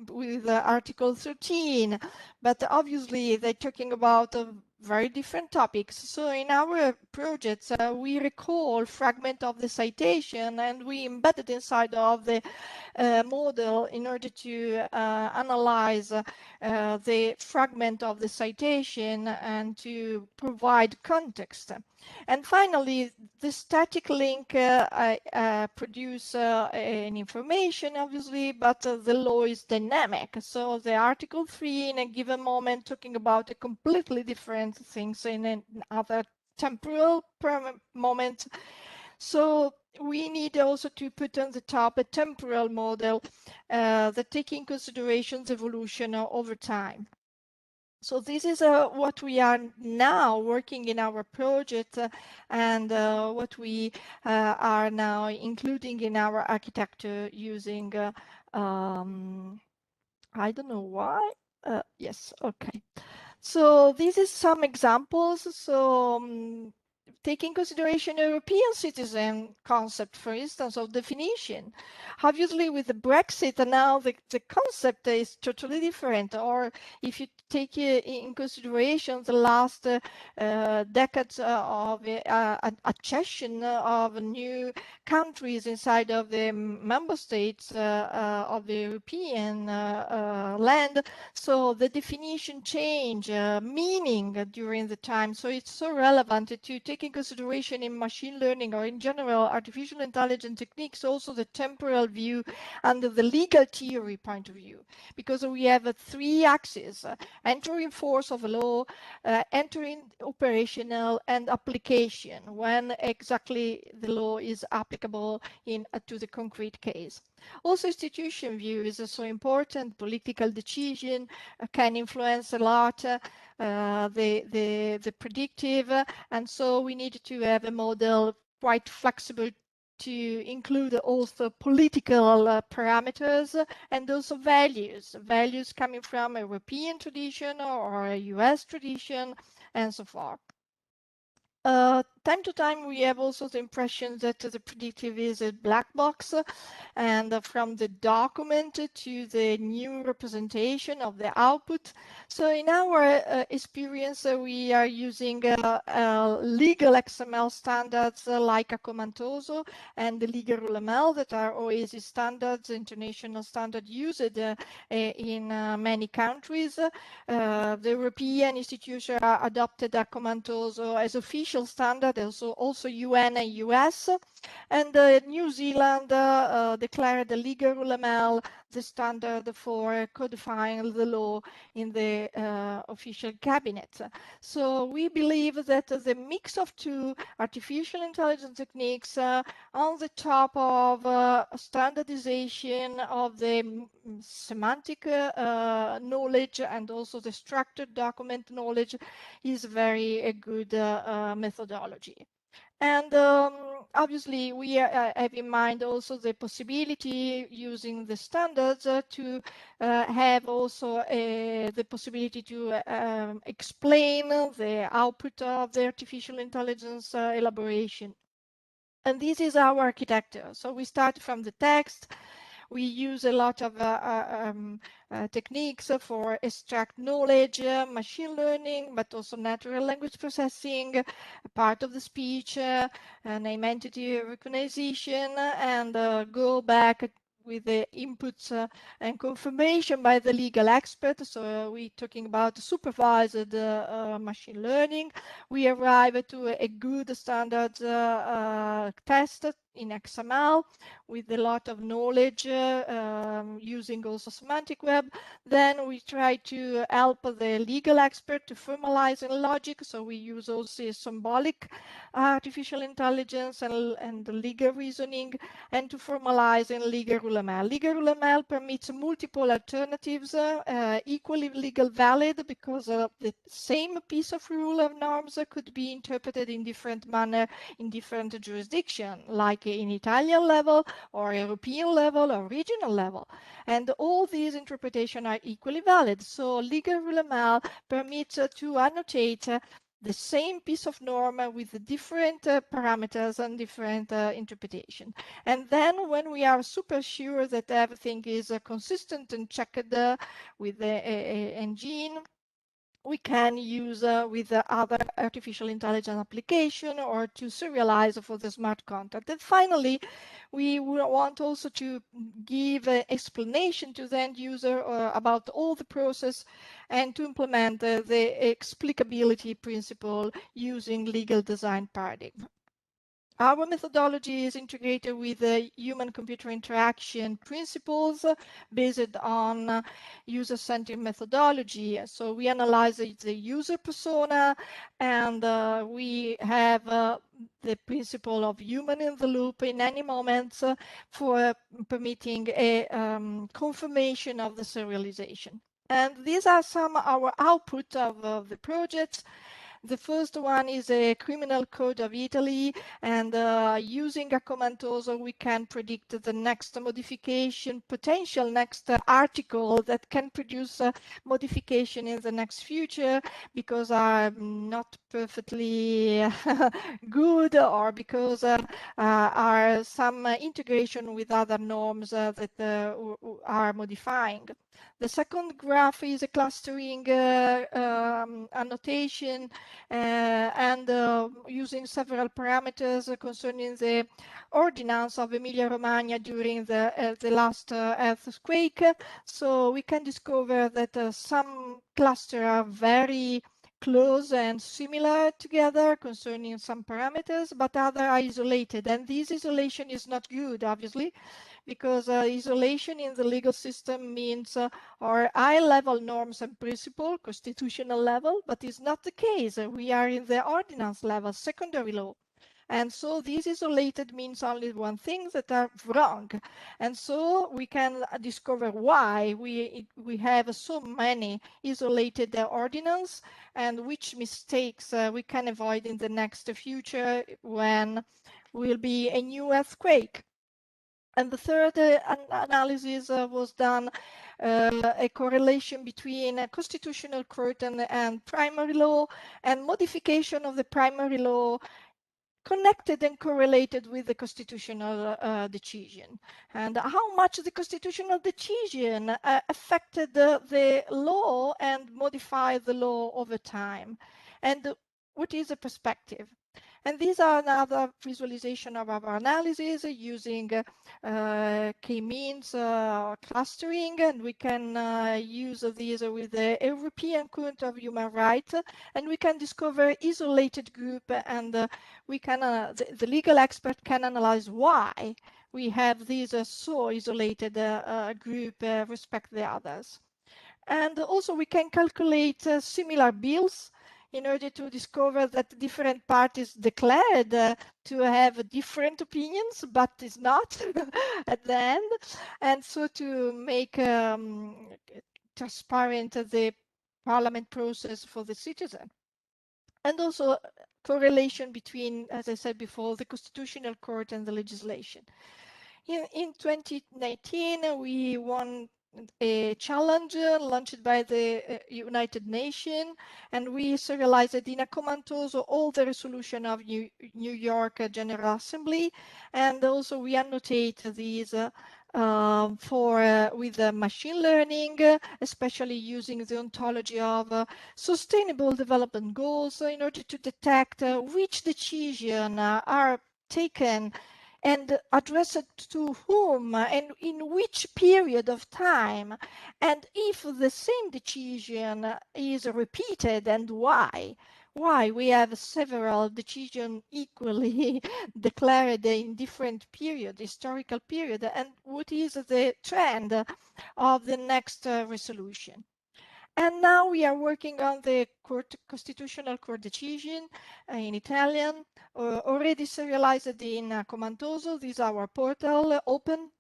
with Article 13, but obviously they're talking about very different topics. So in our projects, we recall fragment of the citation and we embed it inside of the model in order to analyze the fragment of the citation and to provide context. And finally, the static link produce an information, obviously, but the law is dynamic. So the Article 3 in a given moment talking about a completely different things in another temporal moment. So we need also to put on the top a temporal model that take in consideration the evolution over time. So this is what we are now working in our project and what we are now including in our architecture using, I don't know why. Yes, okay. So this is some examples. So taking consideration European citizen concept, for instance, of definition. Obviously, with the Brexit, now the concept is totally different. Or if you take in consideration the last decades of accession of new countries inside of the member states of the European land, so the definition change, meaning during the time. So it's so relevant to take in consideration in machine learning or in general artificial intelligence techniques also the temporal view and the legal theory point of view, because we have three axes: entering force of a law, entering operational, and application, when exactly the law is applicable to the concrete case. Also, institution view is so important. Political decision can influence a lot the predictive, and so we need to have a model quite flexible to include also political parameters and also values coming from a European tradition or a US tradition and so forth. Time to time, we have also the impression that the predictive is a black box, and from the document to the new representation of the output. So in our experience, we are using legal XML standards like Akomantoso and the legal RuleML that are OASIS standards, international standard used in many countries. The European institutions adopted Akomantoso as official standard, also UN and US. And New Zealand declared the legal RUL-ML the standard for codifying the law in the official cabinet. So we believe that the mix of two artificial intelligence techniques on the top of standardization of the semantic knowledge and also the structured document knowledge is very good methodology. And obviously, we have in mind also the possibility using the standards to have also the possibility to explain the output of the artificial intelligence elaboration. And this is our architecture. So we start from the text. We use a lot of techniques for extract knowledge, machine learning, but also natural language processing, part of the speech, name entity recognition, and go back with the inputs and confirmation by the legal expert. So we're talking about supervised machine learning. We arrive to a good standard test in XML with a lot of knowledge using also semantic web. Then we try to help the legal expert to formalize in logic. So we use also symbolic artificial intelligence and legal reasoning, and to formalize in legal RUL-ML. Legal RUL-ML permits multiple alternatives, equally legal valid, because the same piece of rule of norms could be interpreted in different manner in different jurisdictions, like in Italian level or European level or regional level. And all these interpretations are equally valid. So legal RUL-ML permits to annotate the same piece of norm with different parameters and different interpretation. And then when we are super sure that everything is consistent and checked with the engine, we can use with other artificial intelligence application or to serialize for the smart contract. And finally, we want also to give an explanation to the end user about all the process and to implement the explicability principle using legal design paradigm. Our methodology is integrated with the human-computer interaction principles based on user-centered methodology. So we analyze the user persona, and we have the principle of human in the loop in any moment for permitting a confirmation of the serialization. And these are some of our output of the projects. The first one is a criminal code of Italy, and using a commentoso, we can predict the next modification, potential next article that can produce a modification in the next future because are not perfectly good, or because are some integration with other norms that are modifying. The second graph is a clustering annotation and using several parameters concerning the ordinance of Emilia-Romagna during the last earthquake. So we can discover that some clusters are very close and similar together concerning some parameters, but others are isolated. And this isolation is not good, obviously, because isolation in the legal system means our high-level norms and principles, constitutional level, but it's not the case. We are in the ordinance level, secondary law. And so this isolated means only one thing, that are wrong. And so we can discover why we have so many isolated ordinance and which mistakes we can avoid in the next future when will be a new earthquake. And the third analysis was done, a correlation between a constitutional court and primary law, and modification of the primary law connected and correlated with the constitutional decision, and how much the constitutional decision affected the law and modified the law over time, and what is the perspective. And these are another visualization of our analysis using k-means clustering, and we can use these with the European Court of Human Rights, and we can discover isolated group, and we can the legal expert can analyze why we have these so isolated group respect the others. And also we can calculate similar bills in order to discover that different parties declared to have different opinions, but is not at the end. And so to make transparent the parliament process for the citizen. And also correlation between, as I said before, the Constitutional Court and the legislation. In 2019, we won a challenge launched by the United Nations, and we serialized in a Comantoso all the resolution of New York General Assembly, and also we annotate these with machine learning, especially using the ontology of sustainable development goals in order to detect which decisions are taken and addressed to whom and in which period of time, and if the same decision is repeated and why. Why we have several decisions equally declared in different period, historical period, and what is the trend of the next resolution. And now we are working on the Constitutional Court decision in Italian, already serialized in Comantoso. This is our portal, open,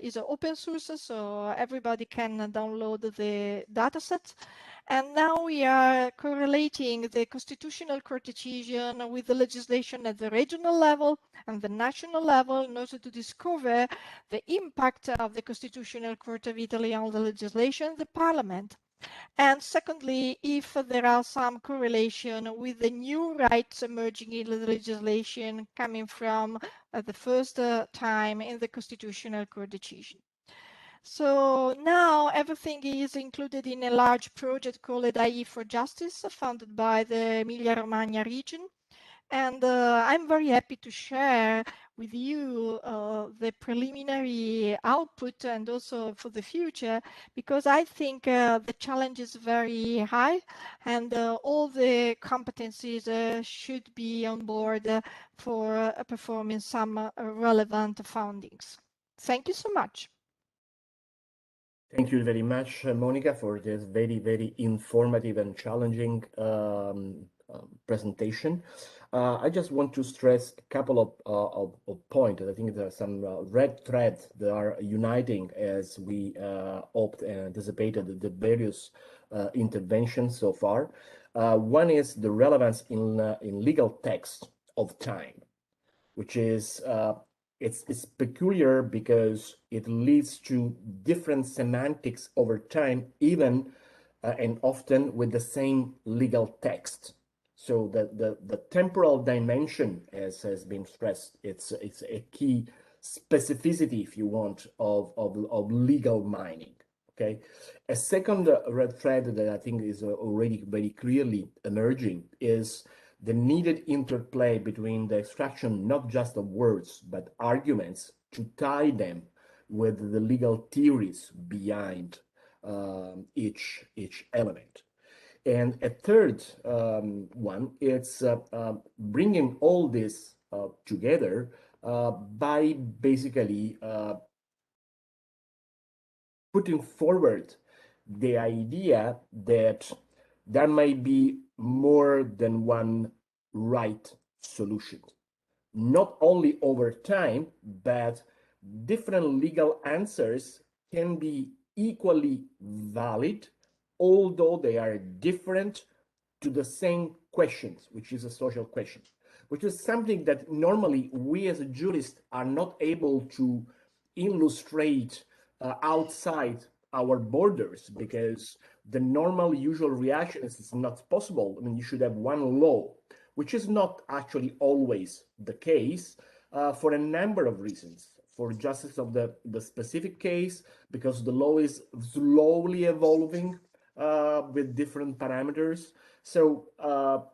is an open source, so everybody can download the dataset. And now we are correlating the Constitutional Court decision with the legislation at the regional level and the national level in order to discover the impact of the Constitutional Court of Italy on the legislation, the Parliament. And secondly, if there are some correlation with the new rights emerging in the legislation coming from the first time in the Constitutional Court decision. So now everything is included in a large project called IE for Justice, funded by the Emilia-Romagna region. And I'm very happy to share with you the preliminary output and also for the future, because I think the challenge is very high and all the competencies should be on board for performing some relevant findings. Thank you so much. Thank you very much, Monica, for this very, very informative and challenging presentation. I just want to stress a couple of points. I think there are some red threads that are uniting as we hoped and anticipated the various interventions so far. One is the relevance in legal text of time, which is it's peculiar because it leads to different semantics over time, even and often with the same legal text. So the temporal dimension, as has been stressed, it's a key specificity, if you want, of legal mining. Okay, a second red thread that I think is already very clearly emerging is the needed interplay between the extraction not just of words but arguments to tie them with the legal theories behind each element. And a third one, it's bringing all this together by basically putting forward the idea that there might be more than one right solution, not only over time, but different legal answers can be equally valid, although they are different to the same questions, which is a social question, which is something that normally we as a jurist are not able to illustrate outside our borders, because the normal usual reaction is it's not possible. I mean, you should have one law, which is not actually always the case for a number of reasons. For justice of the specific case, because the law is slowly evolving with different parameters. So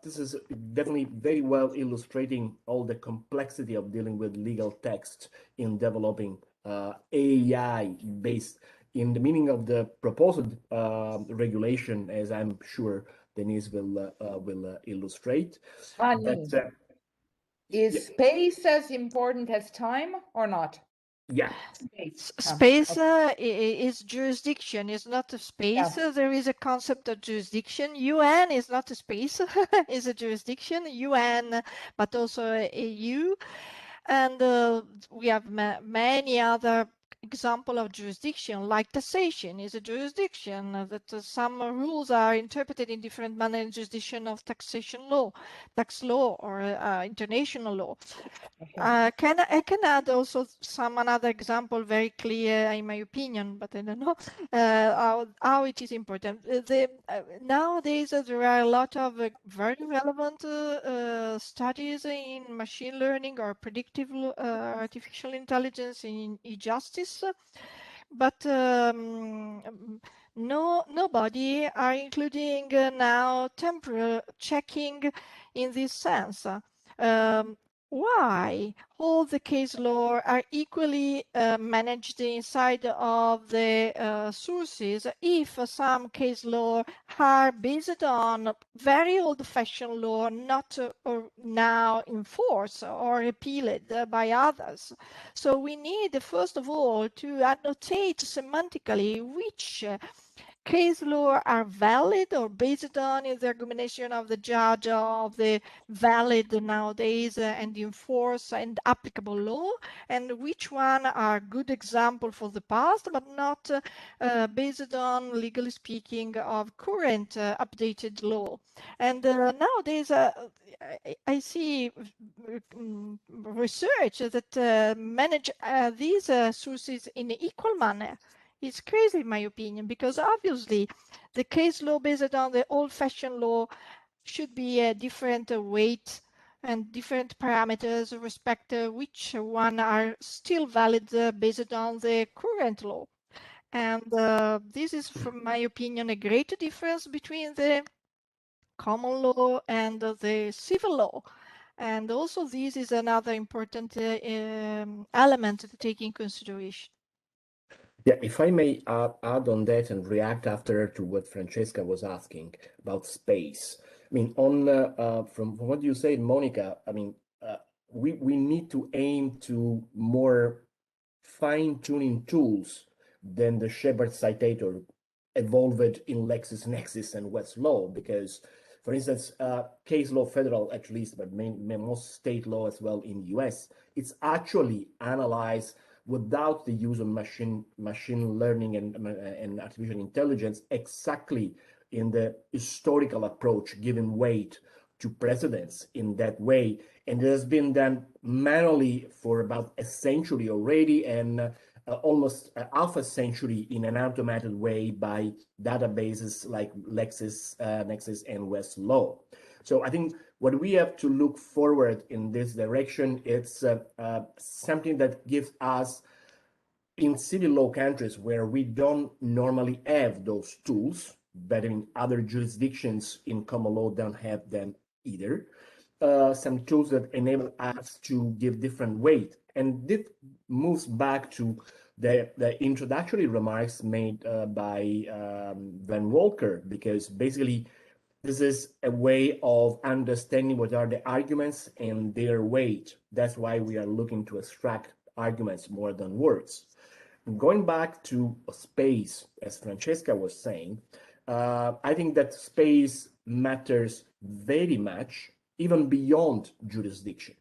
this is definitely very well illustrating all the complexity of dealing with legal text in developing AI based in the meaning of the proposed regulation, as I'm sure Denise will illustrate. Annie, But, is yeah. space as important as time or not? Yeah. Space is jurisdiction, is not a space. Yeah. There is a concept of jurisdiction. UN is not a space, is a jurisdiction. UN, but also EU. And we have many other example of jurisdiction, like taxation is a jurisdiction that some rules are interpreted in different manner in jurisdiction of taxation law, tax law, or international law. I can add also some another example very clear in my opinion, but I don't know how it is important. Nowadays there are a lot of very relevant studies in machine learning or predictive artificial intelligence in e-justice, but nobody are including now temporal checking in this sense. Why all the case law are equally managed inside of the sources if some case law are based on very old-fashioned law not now in force or repealed by others? So we need first of all to annotate semantically which case law are valid or based on the argumentation of the judge of the valid nowadays and enforced and applicable law, and which one are good example for the past but not based on, legally speaking, of current updated law. And nowadays I see research that manage these sources in equal manner. It's crazy in my opinion, because obviously the case law based on the old-fashioned law should be a different weight and different parameters respect which one are still valid based on the current law. And this is, from my opinion, a great difference between the common law and the civil law. And also this is another important element to take in consideration. Yeah, if I may add on that and react after to what Francesca was asking about space. I mean, from what you said, Monica, I mean, we need to aim to more fine-tuning tools than the Shepard citator evolved in LexisNexis and Westlaw, because, for instance, case law federal at least, but most state law as well in the US, it's actually analyzed without the use of machine learning and artificial intelligence, exactly in the historical approach, giving weight to precedents in that way. And it has been done manually for about a century already, and almost half a century in an automated way by databases like LexisNexis and Westlaw. So I think what we have to look forward in this direction, it's something that gives us, in civil law countries where we don't normally have those tools, but in other jurisdictions in common law don't have them either, some tools that enable us to give different weight. And this moves back to the introductory remarks made by Van Walker, because basically this is a way of understanding what are the arguments and their weight. That's why we are looking to extract arguments more than words. Going back to space, as Francesca was saying, I think that space matters very much, even beyond jurisdiction,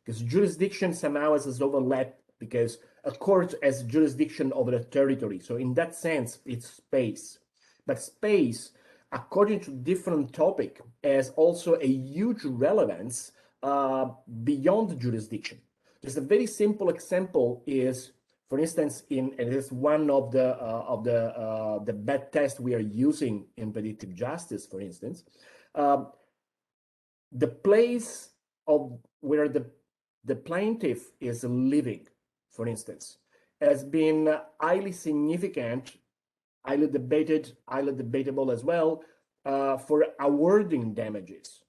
because jurisdiction somehow has this overlap, because a court has jurisdiction over a territory. So in that sense, it's space. But space, according to different topic, has also a huge relevance beyond jurisdiction. Just a very simple example is, for instance, and it is one of the bad tests we are using in predictive justice, for instance, the place of where the plaintiff is living, for instance, has been highly significant highly debatable as well, for awarding damages.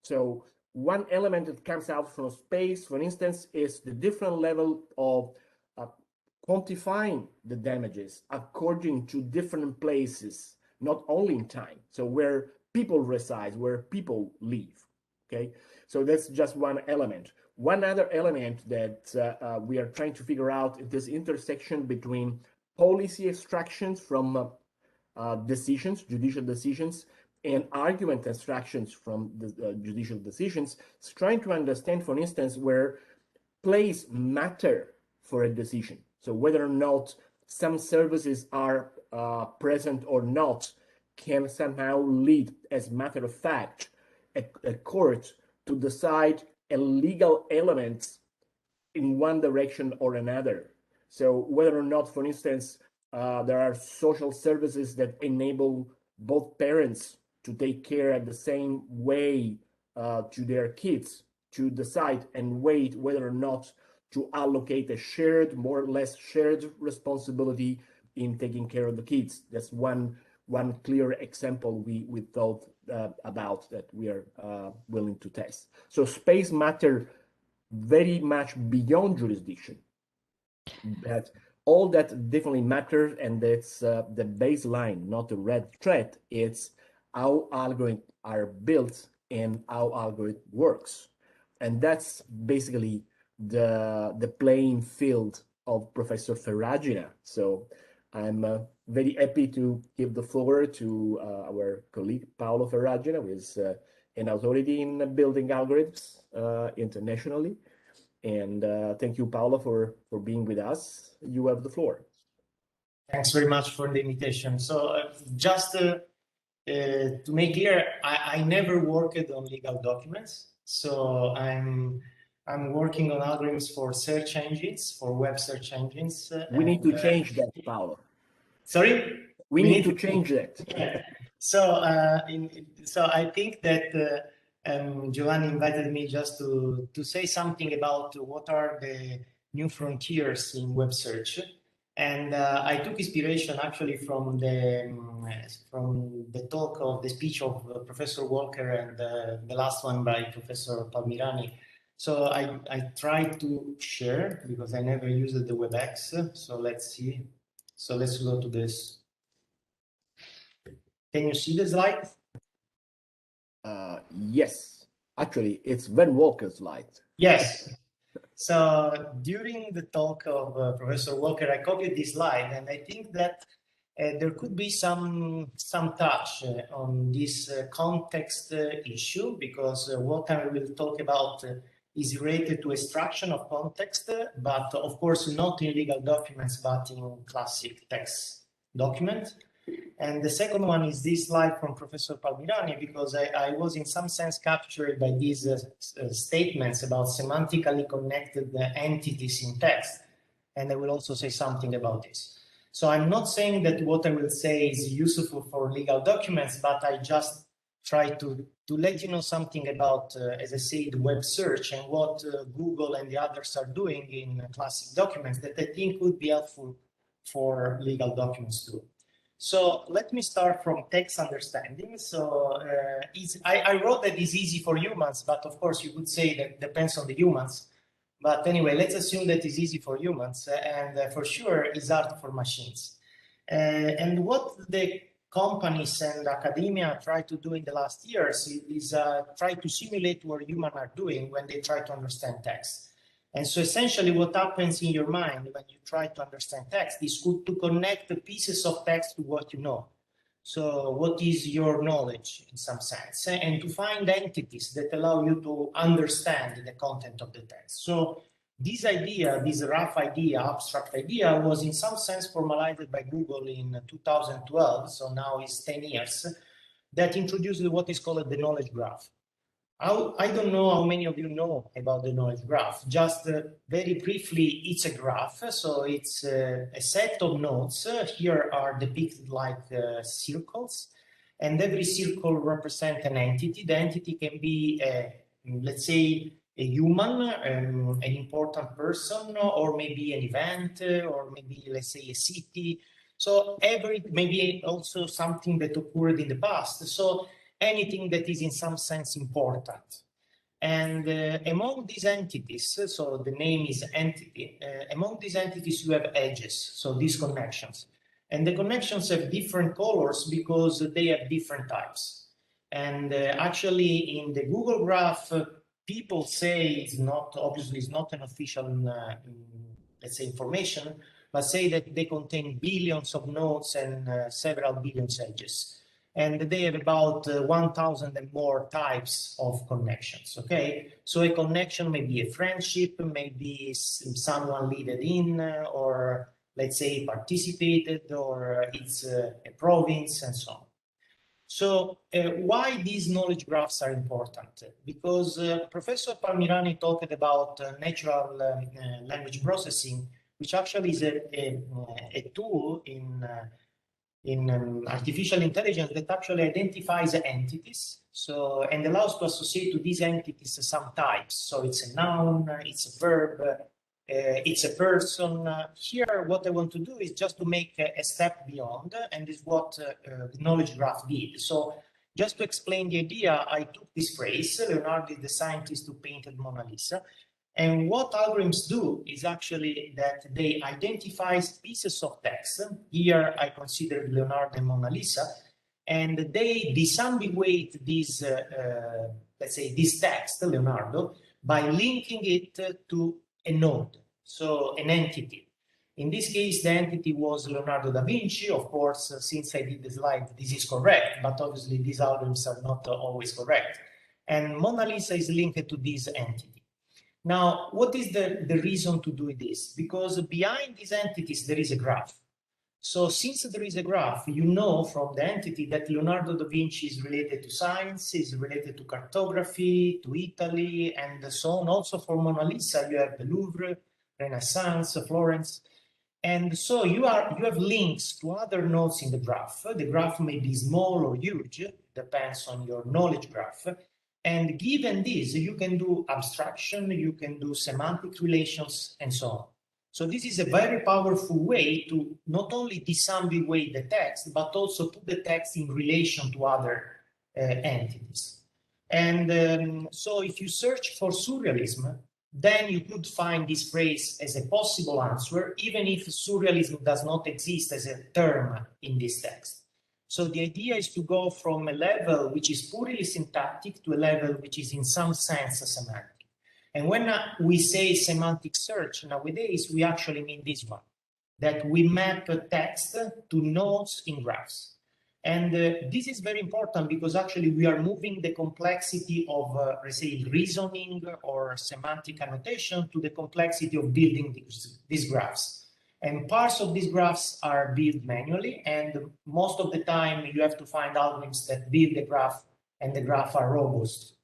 So one element that comes out from space, for instance, is the different level of quantifying the damages according to different places, not only in time. So where people reside, where people live. Okay, so that's just one element. One other element that we are trying to figure out is this intersection between policy extractions from decisions, judicial decisions, and argument extractions from the judicial decisions. It's trying to understand, for instance, where place matter for a decision. So whether or not some services are present or not can somehow lead, as a matter of fact, a court to decide a legal element in one direction or another. So whether or not, for instance, there are social services that enable both parents to take care at the same way to their kids, to decide and wait whether or not to allocate a shared, more or less shared responsibility in taking care of the kids. That's one clear example we thought about that we are willing to test. So space matter very much beyond jurisdiction. But all that definitely matters, and that's the baseline, not the red thread. It's how algorithms are built and how algorithm works. And that's basically the playing field of Professor Ferragina. So I'm very happy to give the floor to our colleague Paolo Ferragina, who is an authority in building algorithms internationally. And thank you, Paolo, for being with us. You have the floor. Thanks very much for the invitation. So just to make clear, I never worked on legal documents. So I'm working on algorithms for search engines, for web search engines. We need to change that, Paolo. Sorry? We need to change that. Yeah. So so I think that Giovanni invited me just to say something about what are the new frontiers in web search. And I took inspiration actually from the talk of the speech of Professor Walker and the last one by Professor Palmirani. So I tried to share because I never used the WebEx. So let's see. So let's go to this. Can you see the slide? Yes. Actually, it's Van Walker's slide. Yes. So during the talk of Professor Walker, I copied this slide, and I think that there could be some touch on this context issue, because what I will talk about is related to extraction of context, but of course not in legal documents, but in classic text documents. And the second one is this slide from Professor Palmirani, because I was in some sense captured by these statements about semantically connected entities in text. And I will also say something about this. So I'm not saying that what I will say is useful for legal documents, but I just try to let you know something about, as I said, web search and what Google and the others are doing in classic documents that I think would be helpful for legal documents too. So let me start from text understanding. So I wrote that it's easy for humans, but of course you could say that depends on the humans. But anyway, let's assume that it's easy for humans, and for sure it's hard for machines. And what the companies and academia try to do in the last years is try to simulate what humans are doing when they try to understand text. And so essentially what happens in your mind when you try to understand text is to connect the pieces of text to what you know. So what is your knowledge in some sense, and to find entities that allow you to understand the content of the text. So this idea, this rough idea, abstract idea, was in some sense formalized by Google in 2012, so now it's 10 years, that introduced what is called the knowledge graph. I don't know how many of you know about the knowledge graph. Just very briefly, it's a graph. So it's a set of nodes. Here are depicted like circles, and every circle represents an entity. The entity can be, let's say, a human, an important person, or maybe an event, or maybe, let's say, a city. So maybe also something that occurred in the past. So anything that is in some sense important. And among these entities, so the name is entity, among these entities you have edges, so these connections. And the connections have different colors because they have different types. And actually in the Google Graph, people say it's not, obviously it's not an official, let's say, information, but say that they contain billions of nodes and several billion edges. And they have about 1,000 and more types of connections, okay? So a connection may be a friendship, maybe someone lead it in, or let's say participated, or it's a province and so on. So why these knowledge graphs are important? Because Professor Palmirani talked about natural language processing, which actually is a tool in artificial intelligence that actually identifies entities, so and allows to associate to these entities some types. So it's a noun, it's a verb, it's a person. Here, what I want to do is just to make a step beyond, and is what the knowledge graph did. So just to explain the idea, I took this phrase, Leonardo is the scientist who painted Mona Lisa. And what algorithms do is actually that they identify pieces of text. Here I consider Leonardo and Mona Lisa, and they disambiguate this, let's say, this text, Leonardo, by linking it to a node, so an entity. In this case, the entity was Leonardo da Vinci. Of course, since I did the slide, this is correct, but obviously these algorithms are not always correct. And Mona Lisa is linked to this entity. Now, what is the reason to do this? Because behind these entities, there is a graph. So since there is a graph, you know from the entity that Leonardo da Vinci is related to science, is related to cartography, to Italy, and so on. Also for Mona Lisa, you have the Louvre, Renaissance, Florence. And so you have links to other nodes in the graph. The graph may be small or huge, depends on your knowledge graph. And given this, you can do abstraction, you can do semantic relations, and so on. So this is a very powerful way to not only disambiguate the text, but also put the text in relation to other entities. And so if you search for surrealism, then you could find this phrase as a possible answer, even if surrealism does not exist as a term in this text. So the idea is to go from a level which is purely syntactic to a level which is in some sense semantic. And when we say semantic search nowadays, we actually mean this one, that we map text to nodes in graphs. And this is very important because actually we are moving the complexity of, let's say, reasoning or semantic annotation to the complexity of building these graphs. And parts of these graphs are built manually, and most of the time you have to find algorithms that build the graph, and the graph are robust.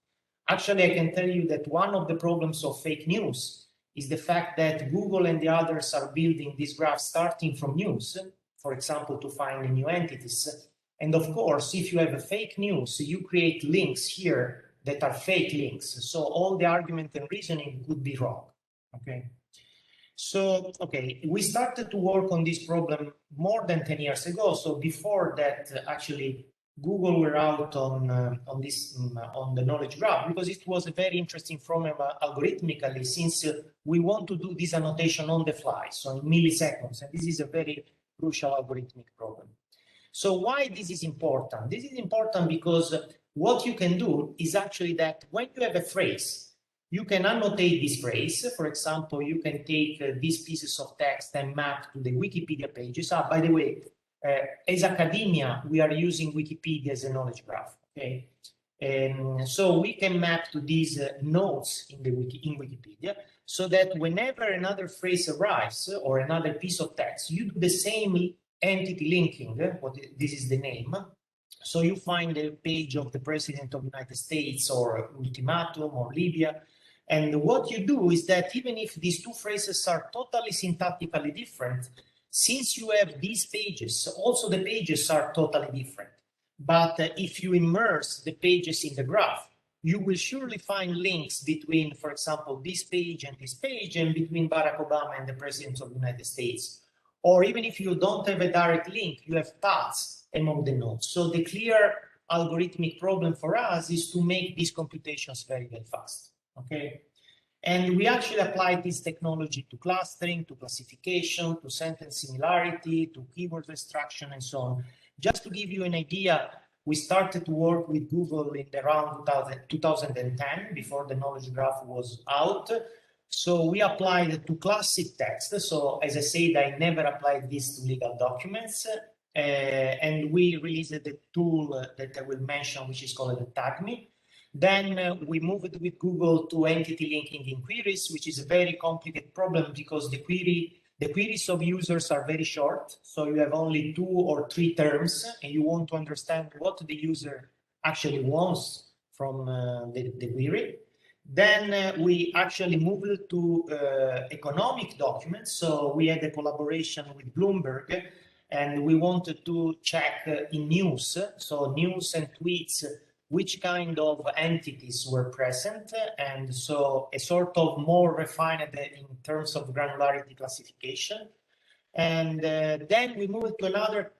Actually, I can tell you that one of the problems of fake news is the fact that Google and the others are building these graphs starting from news, for example, to find new entities. And of course, if you have a fake news, you create links here that are fake links. So all the argument and reasoning could be wrong, okay? So, okay, we started to work on this problem more than 10 years ago. So before that, actually, Google were out on the knowledge graph, because it was a very interesting problem algorithmically, since we want to do this annotation on the fly, so in milliseconds, and this is a very crucial algorithmic problem. So why this is important? This is important because what you can do is actually that when you have a phrase, you can annotate this phrase. For example, you can take these pieces of text and map to the Wikipedia pages. By the way, as academia, we are using Wikipedia as a knowledge graph. Okay, so we can map to these nodes in Wikipedia, so that whenever another phrase arrives or another piece of text, you do the same entity linking. This is the name. So you find a page of the President of the United States, or Ultimatum, or Libya. And what you do is that even if these two phrases are totally syntactically different, since you have these pages, also the pages are totally different. But if you immerse the pages in the graph, you will surely find links between, for example, this page, and between Barack Obama and the President of the United States, or even if you don't have a direct link, you have paths among the nodes. So the clear algorithmic problem for us is to make these computations very, very fast, okay? And we actually applied this technology to clustering, to classification, to sentence similarity, to keyword extraction, and so on. Just to give you an idea, we started to work with Google in around 2010, before the knowledge graph was out. So we applied it to classic text. So as I said, I never applied this to legal documents. And we released the tool that I will mention, which is called the TagMe. Then we moved with Google to entity linking in queries, which is a very complicated problem because the queries of users are very short. So you have only 2 or 3 terms, and you want to understand what the user actually wants from the query. Then we actually moved to economic documents. So we had a collaboration with Bloomberg, and we wanted to check in news, so news and tweets, which kind of entities were present, and so a sort of more refined in terms of granularity classification. And then we moved to another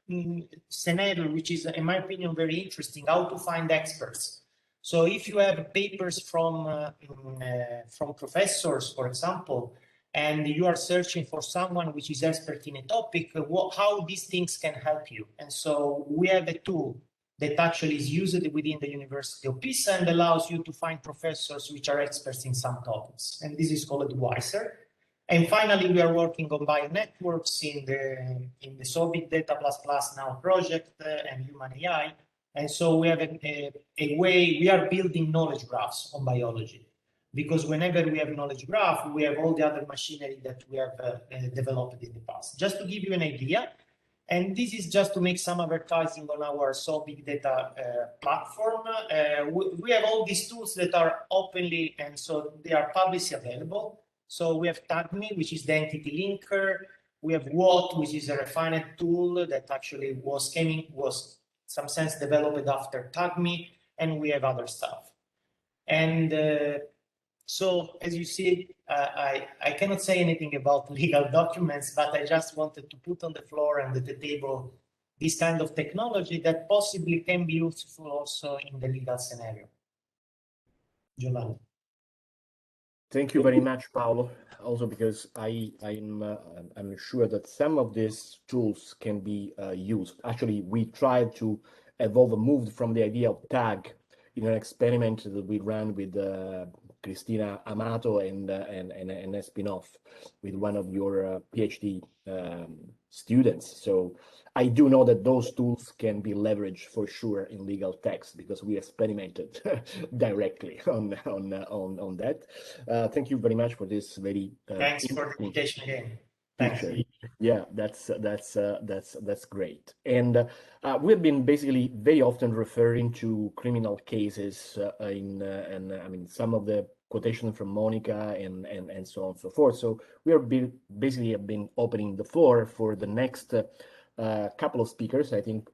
scenario, which is, in my opinion, very interesting, how to find experts. So if you have papers from professors, for example, and you are searching for someone which is expert in a topic, how these things can help you. And so we have a tool that actually is used within the University of Pisa and allows you to find professors which are experts in some topics. And this is called Wiser. And finally, we are working on bionetworks in the SoBigData++ now project and human AI. And so we have a way, we are building knowledge graphs on biology, because whenever we have knowledge graph, we have all the other machinery that we have developed in the past. Just to give you an idea, and this is just to make some advertising on our SoBigData platform. We have all these tools that are openly, and so they are publicly available. So we have TagMe, which is the entity linker. We have WOT, which is a refined tool that actually was in some sense developed after TagMe, and we have other stuff. And so, as you see, I cannot say anything about legal documents, but I just wanted to put on the floor and at the table this kind of technology that possibly can be useful also in the legal scenario. Giovanni. Thank you very much, Paolo. Also, because I'm sure that some of these tools can be used. Actually, we tried to evolve and move from the idea of tag in an experiment that we ran with Cristina Amato and a spin-off with one of your PhD students. So I do know that those tools can be leveraged for sure in legal text because we experimented directly on that. Thank you very much for this very thanks for the invitation again. Thanks. Yeah, that's great. And we've been basically very often referring to criminal cases and I mean some of the quotation from Monica and so on and so forth. So we are basically have been opening the floor for the next couple of speakers. I think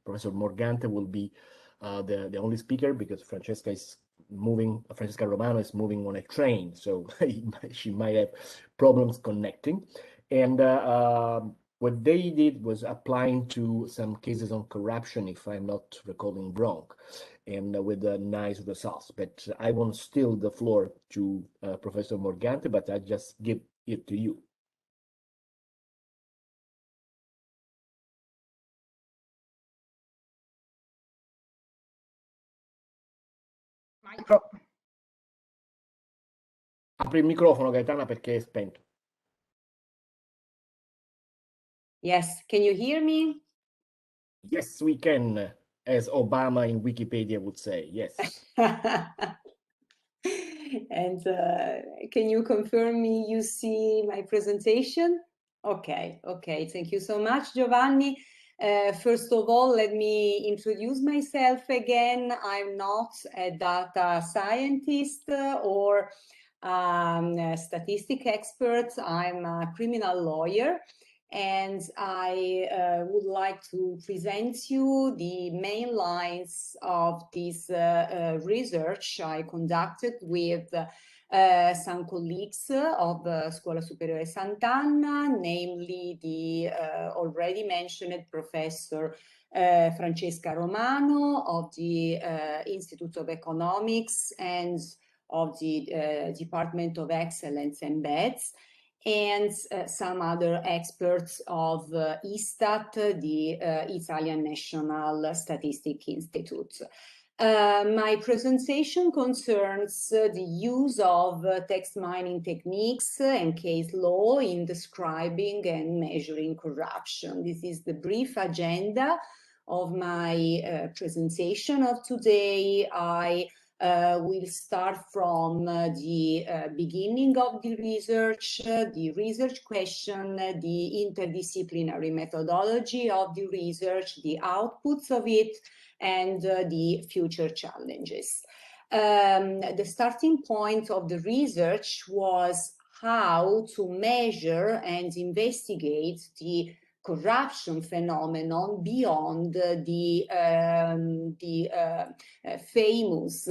Professor Morgante will be the only speaker because Francesca Romano is moving on a train, so she might have problems connecting. And what they did was applying to some cases on corruption, if I'm not recalling wrong, and with nice results. But I won't steal the floor to Professor Morgante, but I just give it to you. Apri il microfono, Gaetana, perché è spento. Yes, can you hear me? Yes, we can, as Obama in Wikipedia would say, yes. And can you confirm me you see my presentation? Okay, thank you so much, Giovanni. First of all, let me introduce myself again. I'm not a data scientist or a statistic expert. I'm a criminal lawyer. And I would like to present you the main lines of this research I conducted with some colleagues of Scuola Superiore Sant'Anna, namely the already mentioned Professor Francesca Romano of the Institute of Economics and of the Department of Excellence and BETS, and some other experts of ISTAT, the Italian National Statistic Institute. My presentation concerns the use of text mining techniques and case law in describing and measuring corruption. This is the brief agenda of my presentation of today. I will start from the beginning of the research question, the interdisciplinary methodology of the research, the outputs of it, and the future challenges. The starting point of the research was how to measure and investigate the corruption phenomenon beyond the famous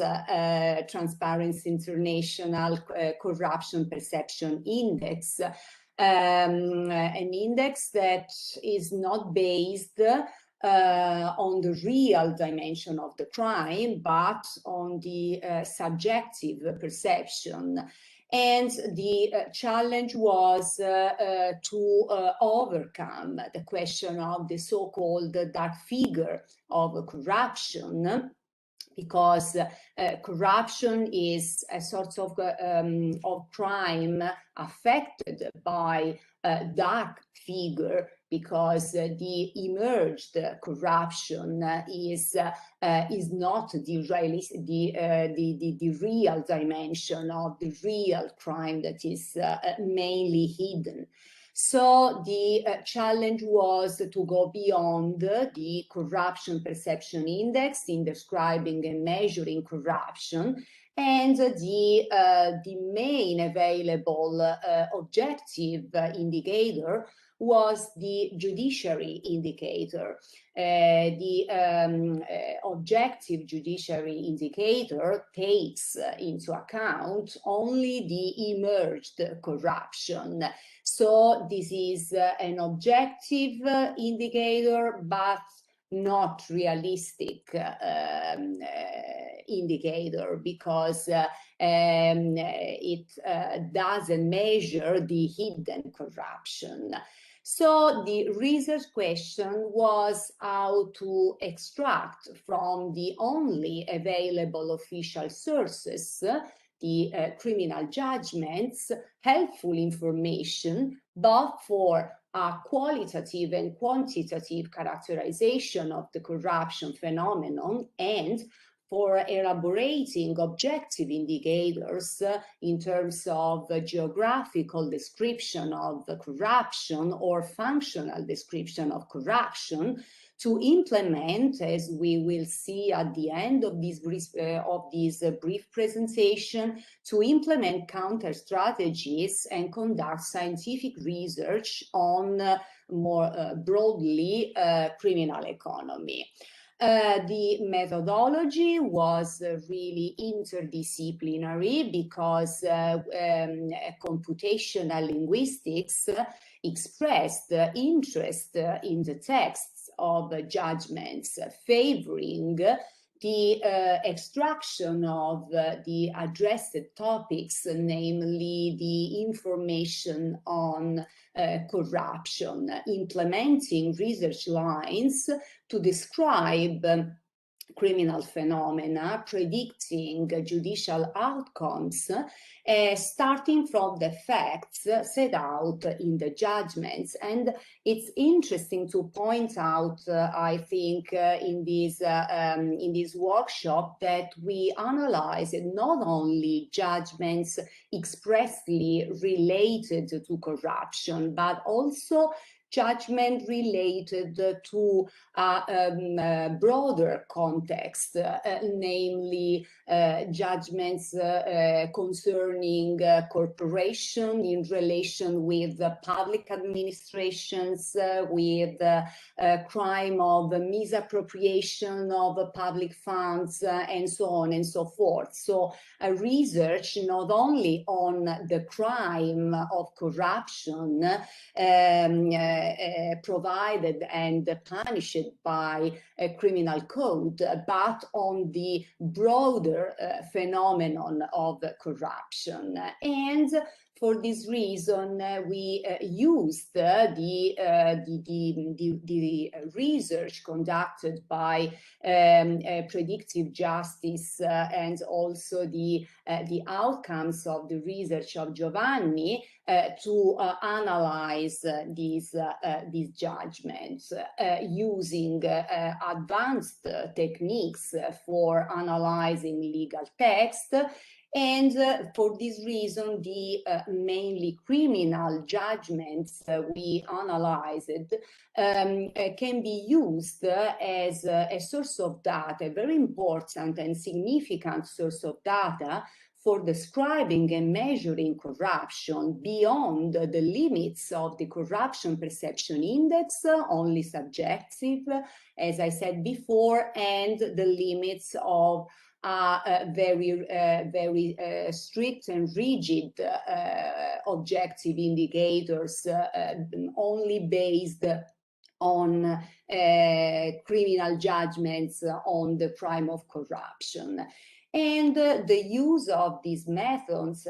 Transparency International Corruption Perception Index, an index that is not based on the real dimension of the crime, but on the subjective perception. And the challenge was to overcome the question of the so-called dark figure of corruption, because corruption is a sort of crime affected by a dark figure, because the emerged corruption is not the real dimension of the real crime that is mainly hidden. So the challenge was to go beyond the corruption perception index in describing and measuring corruption, and the main available objective indicator was the judiciary indicator. The objective judiciary indicator takes into account only the emerged corruption. So this is an objective indicator, but not realistic indicator, because it doesn't measure the hidden corruption. So the research question was how to extract from the only available official sources, the criminal judgments, helpful information, both for a qualitative and quantitative characterization of the corruption phenomenon and for elaborating objective indicators in terms of geographical description of the corruption or functional description of corruption, to implement, as we will see at the end of this brief presentation, to implement counter strategies and conduct scientific research on more broadly criminal economy. The methodology was really interdisciplinary, because computational linguistics expressed interest in the texts of judgments, favoring the extraction of the addressed topics, namely the information on corruption, implementing research lines to describe criminal phenomena, predicting judicial outcomes, starting from the facts set out in the judgments. And it's interesting to point out, I think, in this workshop, that we analyzed not only judgments expressly related to corruption, but also judgment related to a broader context, namely judgments concerning corporation in relation with public administrations, with crime of misappropriation of public funds, and so on and so forth. So research not only on the crime of corruption provided and punished by a criminal code, but on the broader phenomenon of corruption. And for this reason, we used the research conducted by Predictive Justice and also the outcomes of the research of Giovanni to analyze these judgments using advanced techniques for analyzing legal text. And for this reason, the mainly criminal judgments we analyzed can be used as a source of data, a very important and significant source of data for describing and measuring corruption beyond the limits of the Corruption Perception Index, only subjective, as I said before, and the limits of very strict and rigid objective indicators only based on criminal judgments on the crime of corruption. And the use of these methods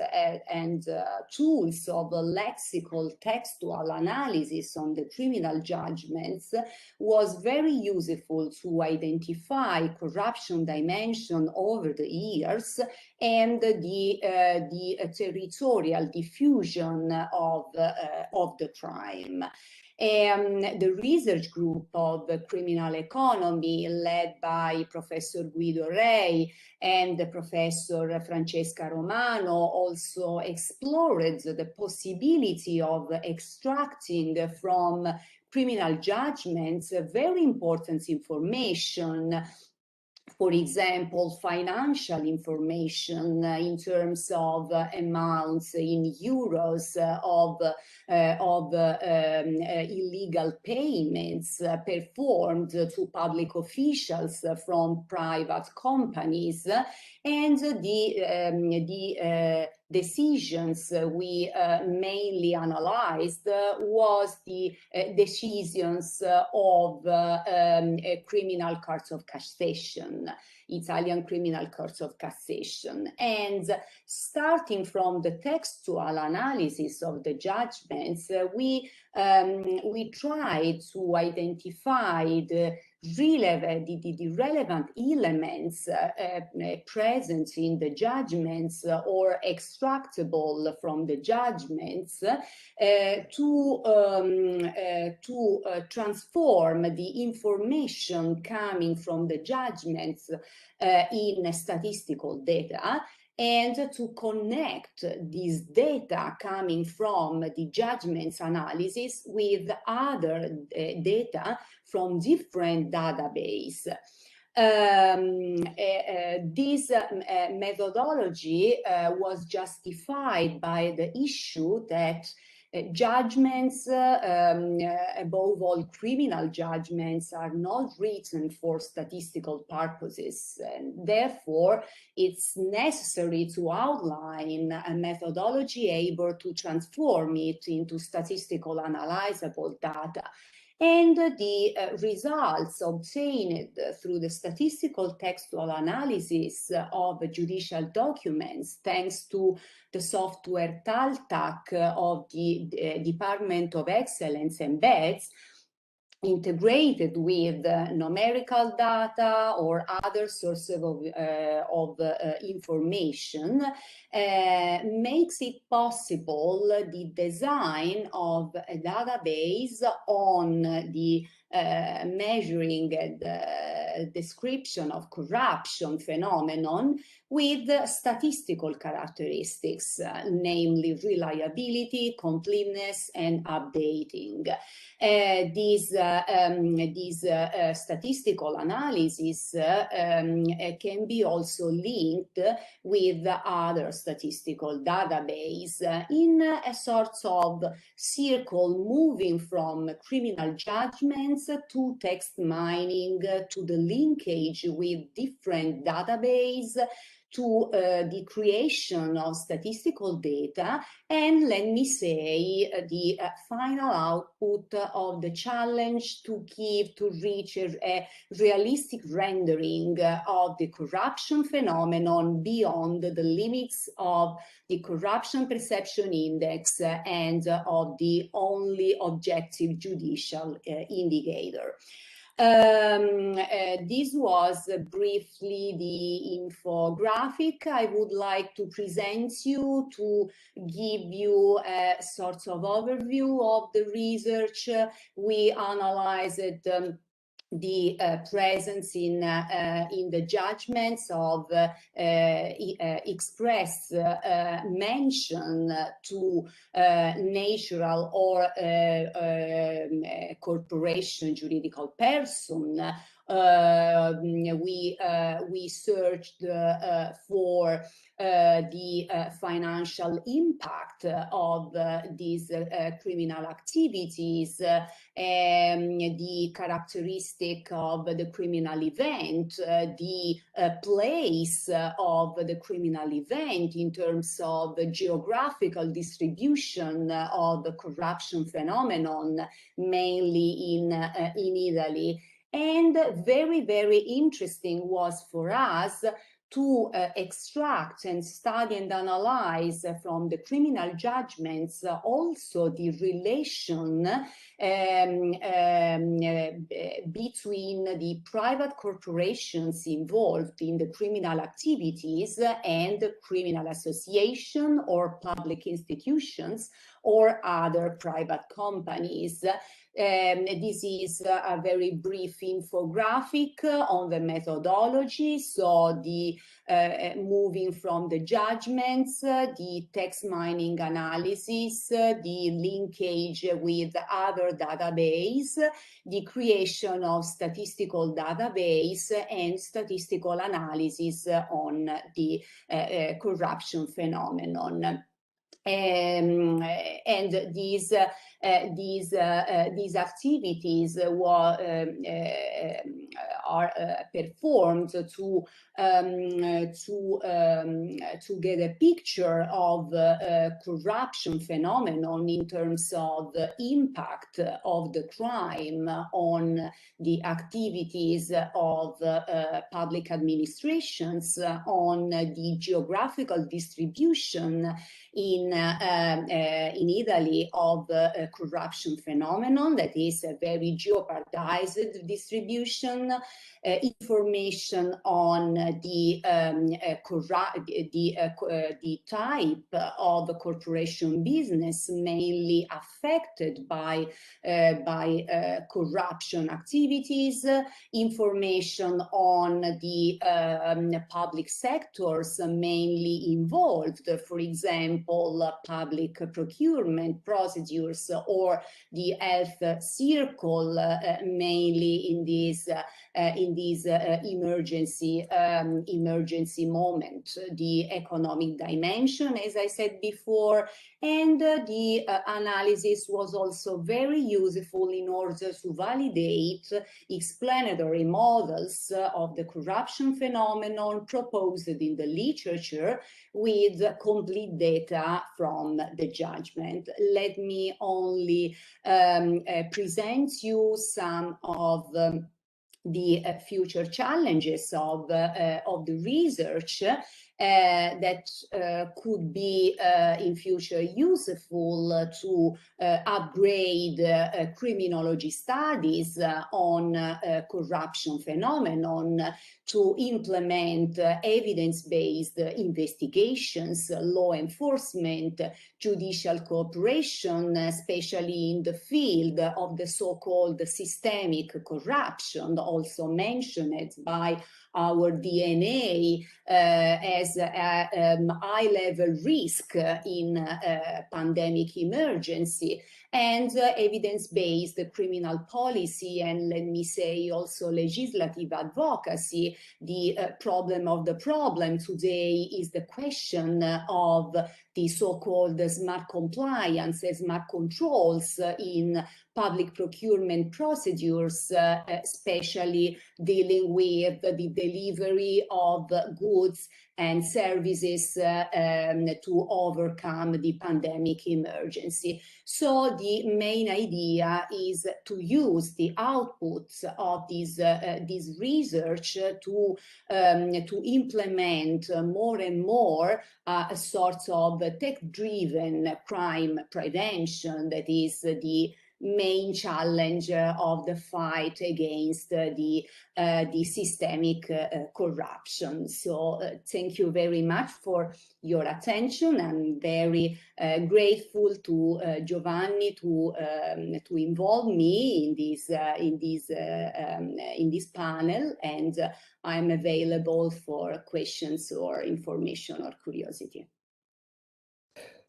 and tools of lexical textual analysis on the criminal judgments was very useful to identify corruption dimension over the years and the territorial diffusion of the crime. The research group of criminal economy led by Professor Guido Rei and Professor Francesca Romano also explored the possibility of extracting from criminal judgments very important information. For example, financial information in terms of amounts in euros of illegal payments performed to public officials from private companies, and the decisions we mainly analyzed was the decisions of criminal courts of cassation, Italian criminal courts of cassation. And starting from the textual analysis of the judgments, we tried to identify the relevant elements present in the judgments or extractable from the judgments to transform the information coming from the judgments in statistical data, and to connect this data coming from the judgments analysis with other data from different databases. This methodology was justified by the issue that judgments, above all criminal judgments, are not written for statistical purposes, and therefore it's necessary to outline a methodology able to transform it into statistical analyzable data. And the results obtained through the statistical textual analysis of judicial documents, thanks to the software TALTAC of the Department of Excellence Embeds, integrated with numerical data or other sources of information, makes it possible the design of a database on the measuring the description of corruption phenomenon with statistical characteristics, namely reliability, completeness, and updating. These statistical analysis can be also linked with other statistical database in a sort of circle moving from criminal judgments to text mining to the linkage with different database to the creation of statistical data, and let me say the final output of the challenge to reach a realistic rendering of the corruption phenomenon beyond the limits of the Corruption Perception Index and of the only objective judicial indicator. This was briefly the infographic I would like to present you to give you a sort of overview of the research. We analyzed the presence in the judgments of express mention to natural or corporation juridical person. We searched for the financial impact of these criminal activities, the characteristic of the criminal event, the place of the criminal event in terms of geographical distribution of the corruption phenomenon, mainly in Italy. And very, very interesting was for us to extract and study and analyze from the criminal judgments also the relation between the private corporations involved in the criminal activities and criminal association or public institutions or other private companies. This is a very brief infographic on the methodology. So the moving from the judgments, the text mining analysis, the linkage with other database, the creation of statistical database, and statistical analysis on the corruption phenomenon. And these activities are performed to get a picture of corruption phenomenon in terms of the impact of the crime on the activities of public administrations, on the geographical distribution in Italy of corruption phenomenon, that is a very jeopardized distribution, information on the type of corporation business mainly affected by corruption activities, information on the public sectors mainly involved, for example, public procurement procedures or the health circle, mainly in this emergency moment, the economic dimension, as I said before, and the analysis was also very useful in order to validate explanatory models of the corruption phenomenon proposed in the literature with complete data from the judgment. Let me only present you some of the future challenges of the research that could be in future useful to upgrade criminology studies on corruption phenomenon, to implement evidence-based investigations, law enforcement, judicial cooperation, especially in the field of the so-called systemic corruption, also mentioned by our DNA as a high-level risk in pandemic emergency, and evidence-based criminal policy, and let me say also legislative advocacy. The problem of the problem today is the question of the so-called smart compliance, smart controls in public procurement procedures, especially dealing with the delivery of goods and services to overcome the pandemic emergency. So the main idea is to use the outputs of this research to implement more and more a sort of tech-driven crime prevention that is the main challenge of the fight against the systemic corruption. So thank you very much for your attention. I'm very grateful to Giovanni to involve me in this panel, and I'm available for questions or information or curiosity.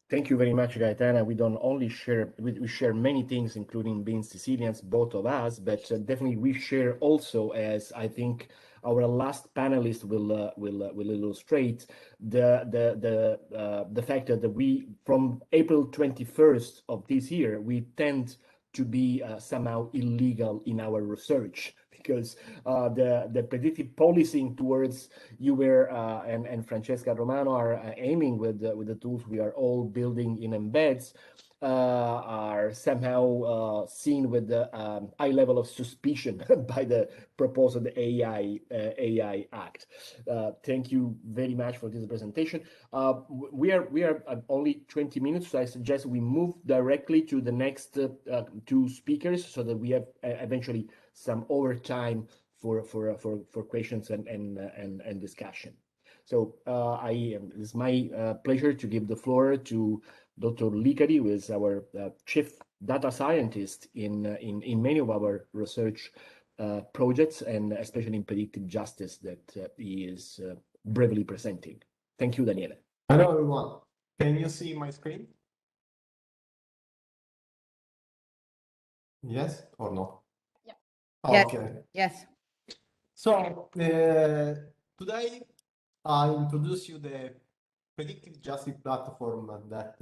Thank you very much, Gaetana. We don't only share, we share many things, including being Sicilians, both of us, but definitely we share also, as I think our last panelist will illustrate, the fact that we, from April 21st of this year, we tend to be somehow illegal in our research, because the predictive policing towards you and Francesca Romano are aiming with the tools we are all building in embeds are somehow seen with the high level of suspicion by the proposed AI Act. Thank you very much for this presentation. We are only 20 minutes, so I suggest we move directly to the next two speakers, so that we have eventually some overtime for questions and discussion. So it's my pleasure to give the floor to Dr. Licari, who is our chief data scientist in many of our research projects, and especially in predictive justice that he is bravely presenting. Thank you, Daniele. Hello, everyone. Can you see my screen? Yes or no? Yeah. Okay. Yes. So today I introduce you the Predictive Justice platform that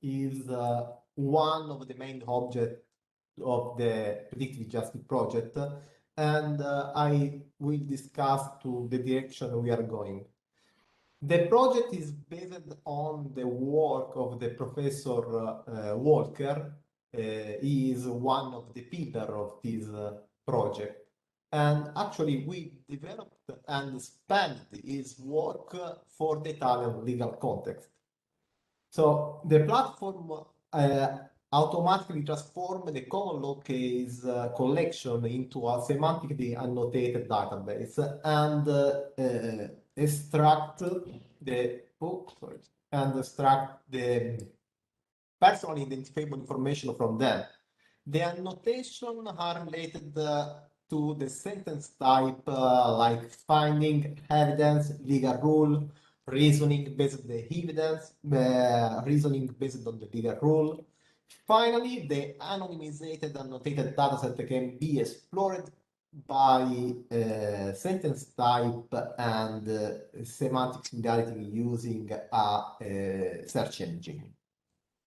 is one of the main objects of the Predictive Justice project, and I will discuss to the direction we are going. The project is based on the work of the Professor Walker. He is one of the pillars of this project. And actually, we developed and expanded his work for the Italian legal context. So the platform automatically transforms the common law case collection into a semantically annotated database and extract the personally identifiable information from them. The annotation are related to the sentence type, like finding, evidence, legal rule, reasoning based on the evidence, reasoning based on the legal rule. Finally, the anonymized annotated dataset can be explored by sentence type and semantic similarity using a search engine.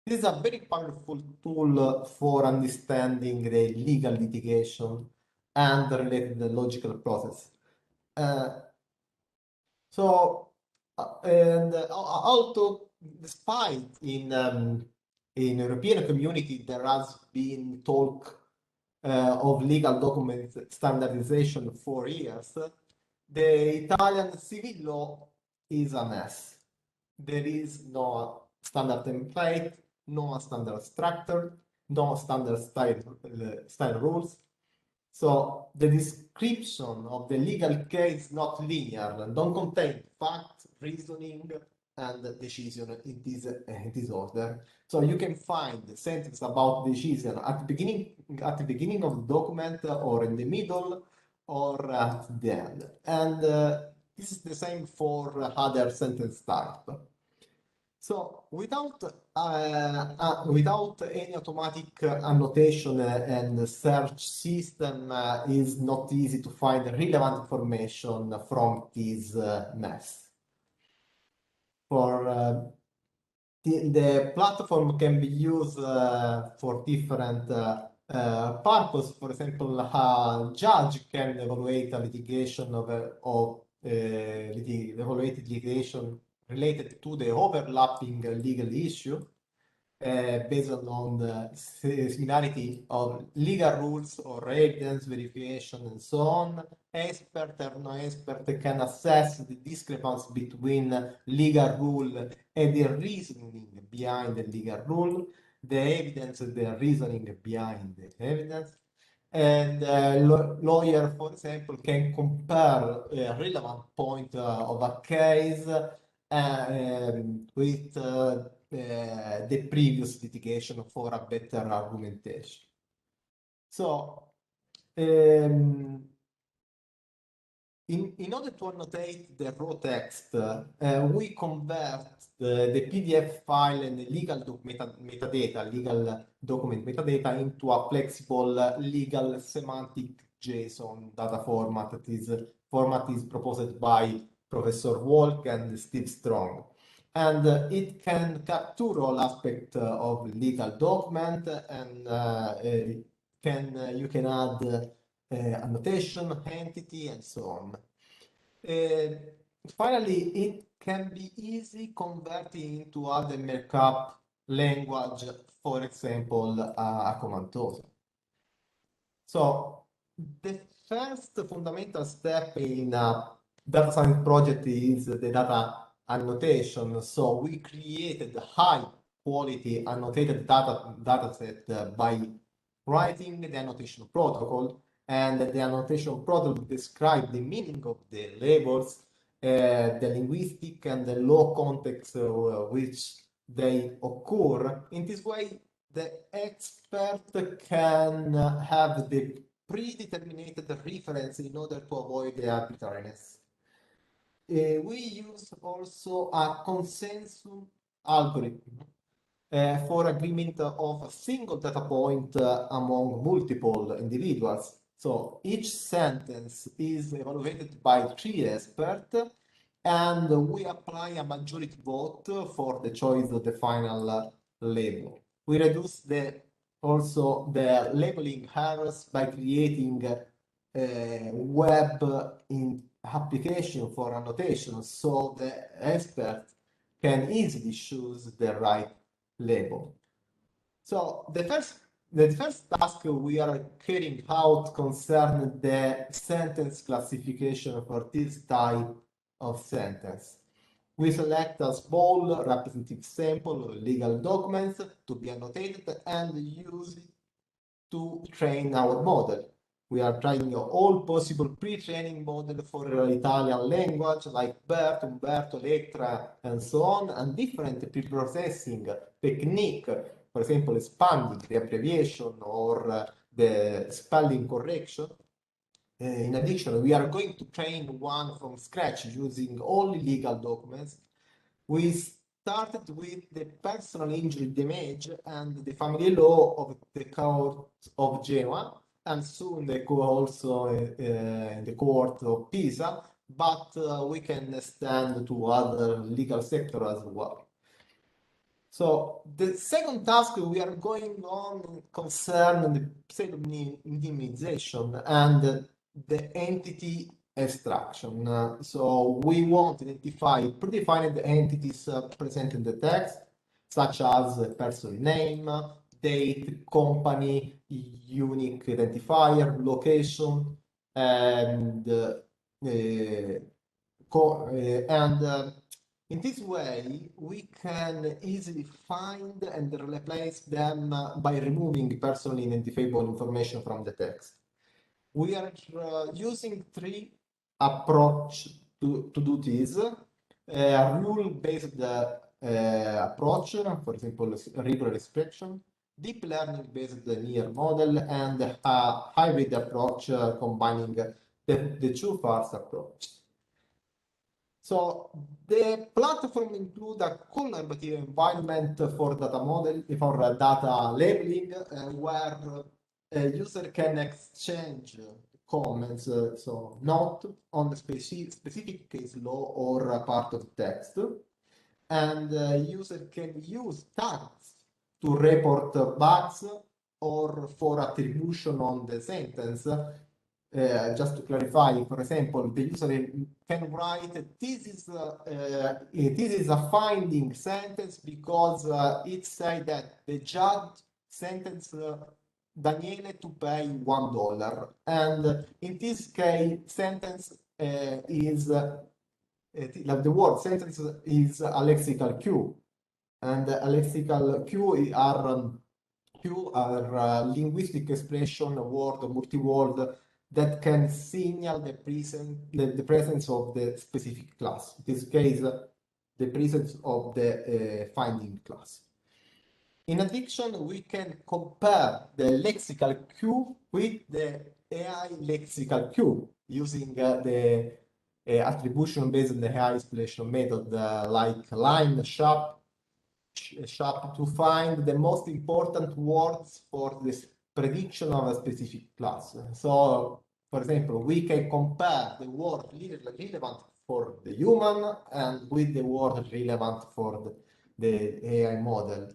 This is a very powerful tool for understanding the legal litigation and the related logical process. Also, despite in European community there has been talk of legal document standardization for years, the Italian civil law is a mess. There is no standard template, no standard structure, no standard style rules. So the description of the legal case is not linear and don't contain fact, reasoning, and decision in this order. So you can find the sentence about decision at the beginning of the document, or in the middle, or at the end. And this is the same for other sentence type. So without any automatic annotation and search system, is not easy to find relevant information from this mess. For the platform can be used for different purposes. For example, a judge can evaluate a litigation evaluated litigation related to the overlapping legal issue based on the similarity of legal rules or evidence verification and so on. Expert or no expert can assess the discrepancy between legal rule and the reasoning behind the legal rule, the evidence and the reasoning behind the evidence. And lawyer, for example, can compare a relevant point of a case with the previous litigation for a better argumentation. So, in order to annotate the raw text, we convert the PDF file and the legal document metadata into a flexible legal semantic JSON data format. Format is proposed by Professor Walk and Steve Strong. And it can capture all aspects of legal document, and you can add annotation, entity, and so on. Finally, it can be easy converting into other markup language, for example, a command tool. So the first fundamental step in a data science project is the data annotation. So we created a high quality annotated data set by writing the annotation protocol. And the annotation protocol describes the meaning of the labels, the linguistic and the law context which they occur. In this way, the expert can have the predetermined reference in order to avoid the arbitrariness. We use also a consensus algorithm for agreement of a single data point among multiple individuals. So each sentence is evaluated by 3 experts, and we apply a majority vote for the choice of the final label. We reduce also the labeling errors by creating a web application for annotation, so the expert can easily choose the right label. So the first task we are carrying out concerns the sentence classification for this type of sentence. We select a small representative sample of legal documents to be annotated and use it to train our model. We are trying all possible pre-training models for Italian language like BERT, Umberto, Electra, and so on, and different pre-processing technique, for example, expanding the abbreviation or the spelling correction. In addition, we are going to train one from scratch using only legal documents. We started with the personal injury damage and the family law of the Court of Genoa, and soon they go also in the Court of Pisa, but we can extend to other legal sector as well. So the second task we are going on concerns the pseudonymization and the entity extraction. So we want to identify predefined entities present in the text, such as the person name, date, company, unique identifier, location, and in this way, we can easily find and replace them by removing personally identifiable information from the text. We are using three approaches to do this. A rule-based approach, for example, rigorous expression, deep learning-based linear model, and a hybrid approach combining the two first approaches. So the platform includes a collaborative environment for data model, for data labeling, where a user can exchange comments, so not on the specific case law or a part of text. And user can use tags to report bugs or for attribution on the sentence. Just to clarify, for example, the user can write this is a finding sentence because it says that the judge sentenced Daniele to pay $1, and in this case, sentence is the word sentence is a lexical cue, and a lexical cue are linguistic expression, word, multi-word that can signal the presence of the specific class. In this case, the presence of the finding class. In addition, we can compare the lexical cue with the AI lexical cue using the attribution-based AI explanation method like line, sharp to find the most important words for this prediction of a specific class. So, for example, we can compare the word relevant for the human and with the word relevant for the AI model.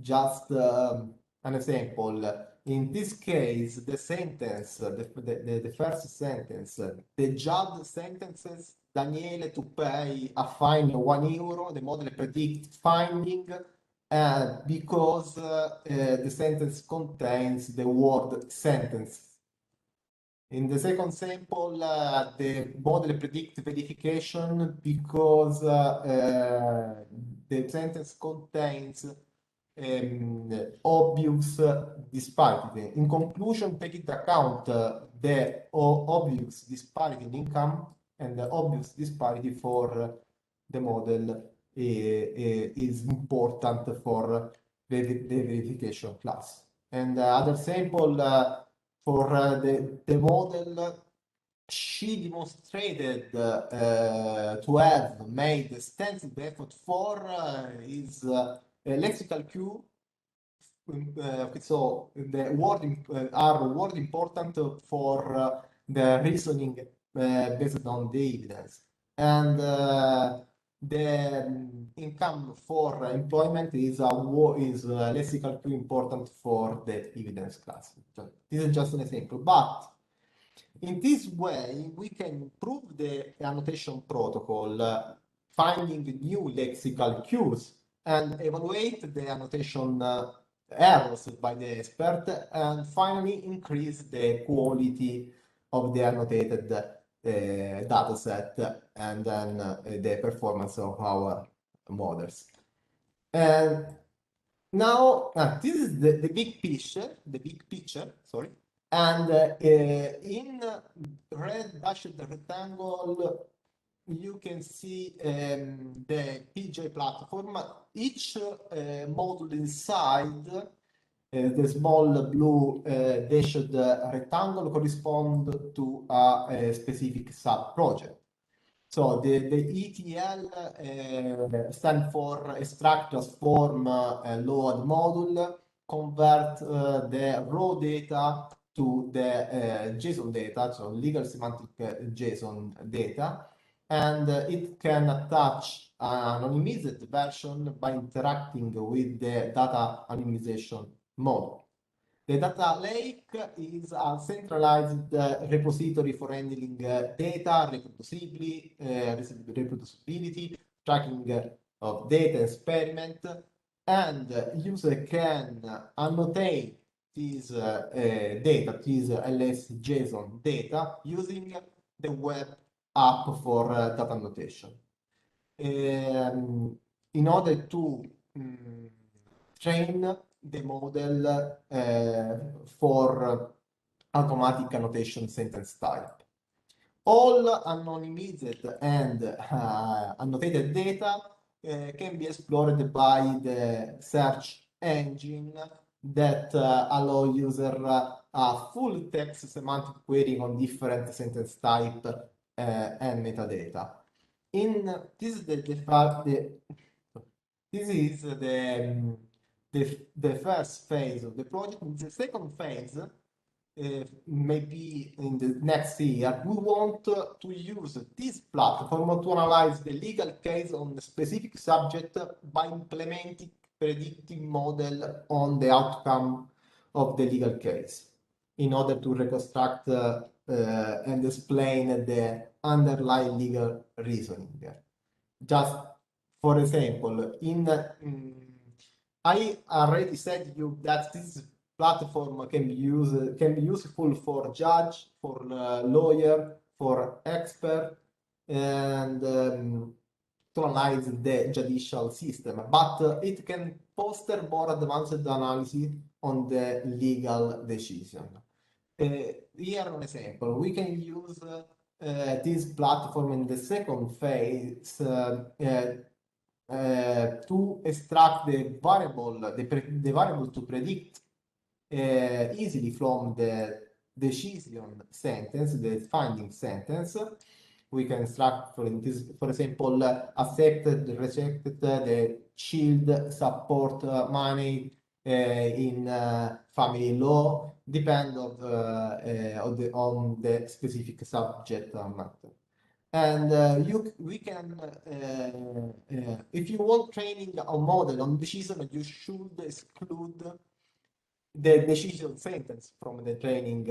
Just an example. In this case, the sentence, the first sentence, the judge sentences Daniele to pay a fine of €1. The model predicts finding because the sentence contains the word sentence. In the second sample, the model predicts verification because the sentence contains obvious disparity. In conclusion, take into account the obvious disparity in income and the obvious disparity for the model is important for the verification class. And other sample for the model, she demonstrated to have made extensive effort for is a lexical cue. So the word are word important for the reasoning based on the evidence, and the income for employment is lexical cue important for the evidence class. So this is just an example, but in this way we can improve the annotation protocol, finding new lexical cues and evaluate the annotation errors by the expert, and finally increase the quality of the annotated data set and then the performance of our models. And now this is the big picture, sorry. And in red dashed rectangle, you can see the PJ platform. Each module inside the small blue dashed rectangle corresponds to a specific sub-project. So the ETL stands for extract, transform, load module, convert the raw data to the JSON data, so legal semantic JSON data, and it can attach an anonymized version by interacting with the data anonymization model. The data lake is a centralized repository for handling data, reproducibility, tracking of data experiment, and user can annotate this data, this ls.json data, using the web app for data annotation. In order to train the model for automatic annotation sentence type. All anonymized and annotated data can be explored by the search engine that allow user a full text semantic query on different sentence type and metadata. This is the first phase of the project. In the second phase, maybe in the next year, we want to use this platform to analyze the legal case on a specific subject by implementing predictive model on the outcome of the legal case in order to reconstruct and explain the underlying legal reasoning. Just for example, I already said you that this platform can be useful for judge, for lawyer, for expert, and to analyze the judicial system. But it can foster more advanced analysis on the legal decision. Here an example, we can use this platform in the second phase to extract the variable to predict easily from the decision sentence, the finding sentence. We can extract, for example, accepted, rejected, the shield, support, money in family law, depend on the specific subject matter. And we can, if you want training a model on decision, you should exclude the decision sentence from the training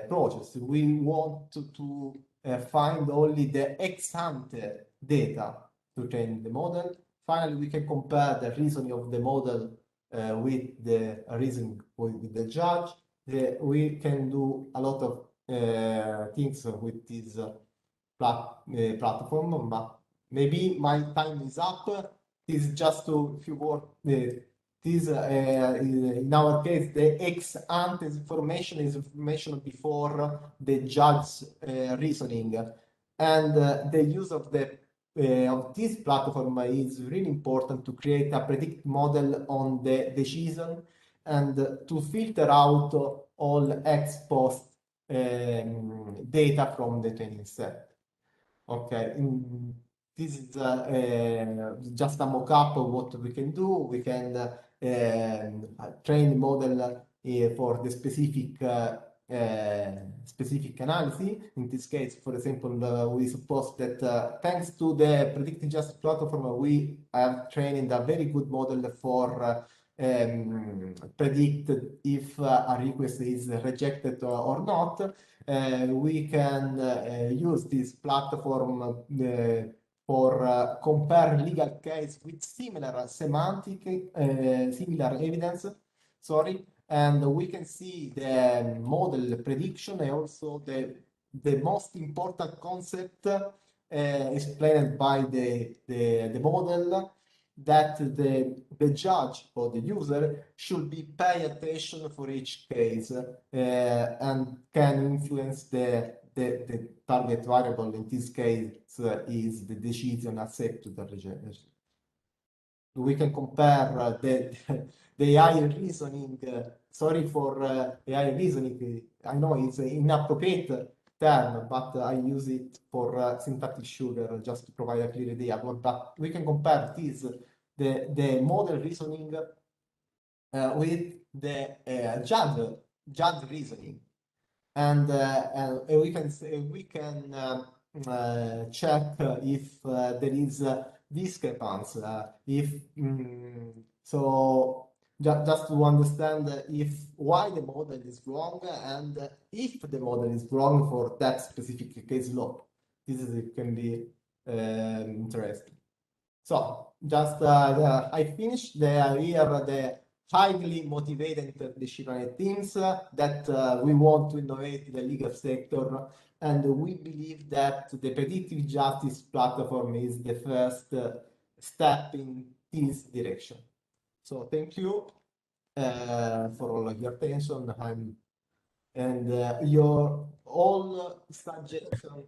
process. We want to find only the ex-ante data to train the model. Finally, we can compare the reasoning of the model with the reasoning with the judge. We can do a lot of things with this platform, but maybe my time is up. This is just to, if you want, in our case, the ex ante information is information before the judge's reasoning, and the use of this platform is really important to create a predictive model on the decision and to filter out all ex post data from the training set. Okay, this is just a mock-up of what we can do. We can train the model for the specific analysis. In this case, for example, we suppose that thanks to the Predictive Justice platform, we have trained a very good model for predict if a request is rejected or not. We can use this platform for compare legal case with similar similar evidence, sorry, and we can see the model prediction and also the most important concept explained by the model, that the judge or the user should be pay attention for each case and can influence the target variable. In this case is the decision accepted or rejected. We can compare the AI reasoning. Sorry for AI reasoning. I know it's an inappropriate term, but I use it for syntactic sugar just to provide a clear idea. But we can compare this, the model reasoning with the judge reasoning, and we can check if there is discrepancy. So just to understand why the model is wrong and if the model is wrong for that specific case law. This can be interesting. So just I finished here the highly motivated interdisciplinary teams that we want to innovate the legal sector, and we believe that the predictive justice platform is the first step in this direction. So thank you for all of your attention and your all suggestions,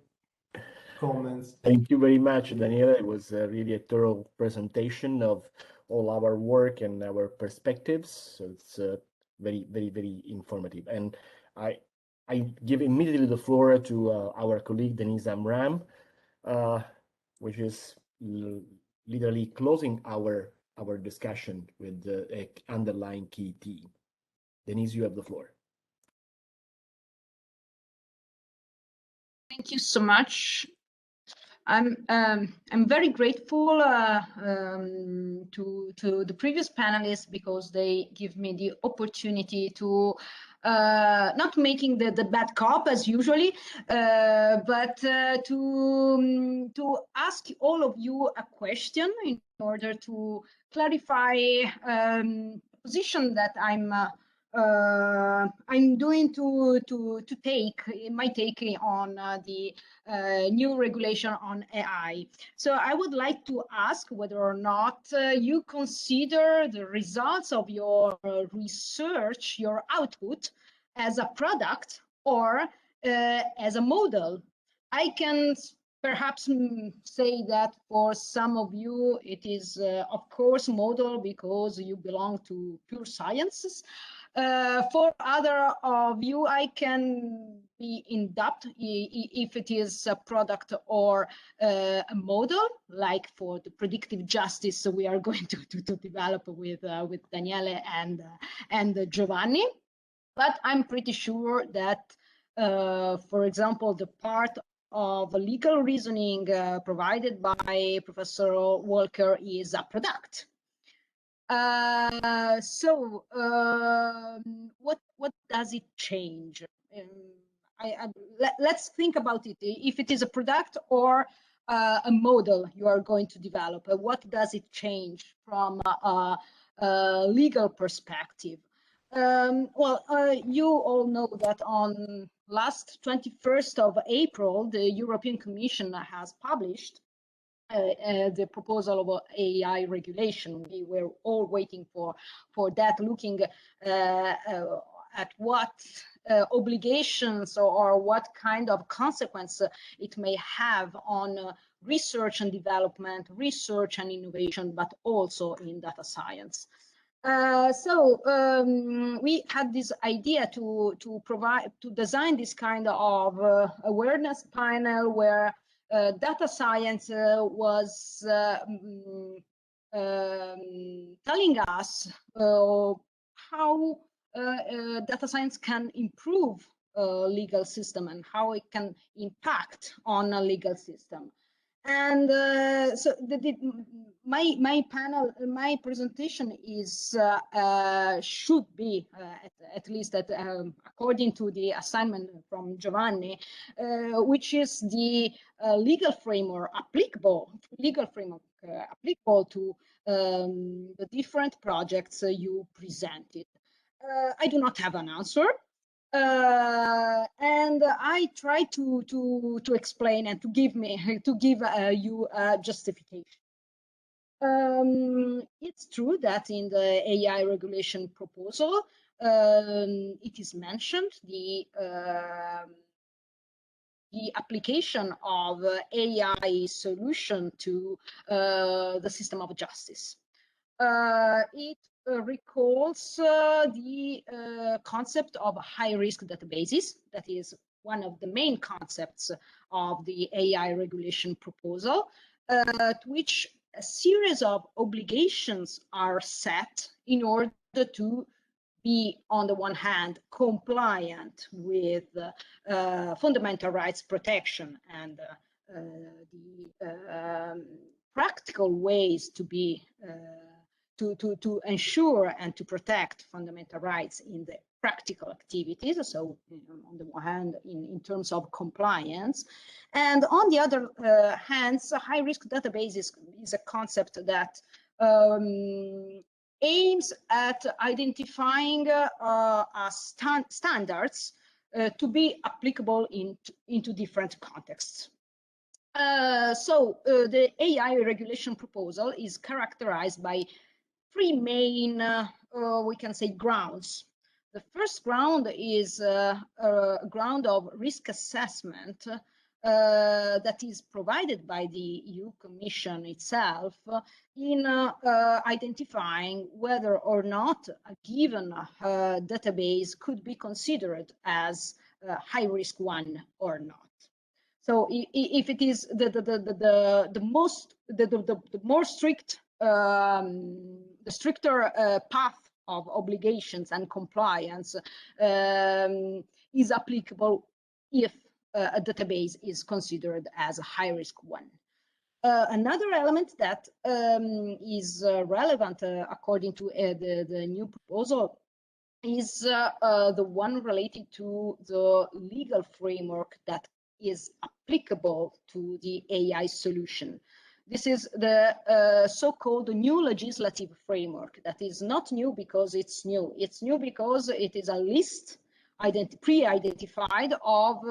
comments. Thank you very much, Daniela. It was really a thorough presentation of all our work and our perspectives. So it's very, very, very informative. And I give immediately the floor to our colleague Denise Amram, which is literally closing our discussion with the underlying key theme. Denise, you have the floor. Thank you so much. I'm very grateful to the previous panelists because they give me the opportunity to not making the bad cop as usually, but to ask all of you a question in order to clarify a position that I'm doing to take my take on the new regulation on AI. So I would like to ask whether or not you consider the results of your research, your output, as a product or as a model. I can perhaps say that for some of you it is of course model because you belong to pure sciences. For other of you, I can be in doubt if it is a product or a model, like for the predictive justice we are going to develop with Daniele and Giovanni. But I'm pretty sure that, for example, the part of legal reasoning provided by Professor Walker is a product. What does it change? Let's think about it. If it is a product or a model you are going to develop, what does it change from a legal perspective? You all know that on last 21st of April, the European Commission has published the proposal of AI regulation. We were all waiting for that, looking at what obligations or what kind of consequence it may have on research and development, research and innovation, but also in data science. We had this idea to design this kind of awareness panel where data science was telling us how data science can improve legal system and how it can impact on a legal system. And my presentation is should be at least according to the assignment from Giovanni, which is the legal framework applicable to the different projects you presented. I do not have an answer. And I try to explain and to give you a justification. It's true that in the AI regulation proposal, it is mentioned the application of AI solution to the system of justice. It recalls the concept of high-risk databases. That is one of the main concepts of the AI regulation proposal, to which a series of obligations are set in order to be, on the one hand, compliant with fundamental rights protection and the practical ways to be to ensure and to protect fundamental rights in the practical activities. So on the one hand, in terms of compliance, and on the other hand, high-risk databases is a concept that aims at identifying standards to be applicable into different contexts. The AI regulation proposal is characterized by three main, we can say, grounds. The first ground is a ground of risk assessment that is provided by the EU Commission itself in identifying whether or not a given database could be considered as a high-risk one or not. So if it is the more strict, the stricter path of obligations and compliance is applicable if a database is considered as a high-risk one. Another element that is relevant according to the new proposal is the one related to the legal framework that is applicable to the AI solution. This is the so-called new legislative framework that is not new because it's new. It's new because it is a list pre-identified of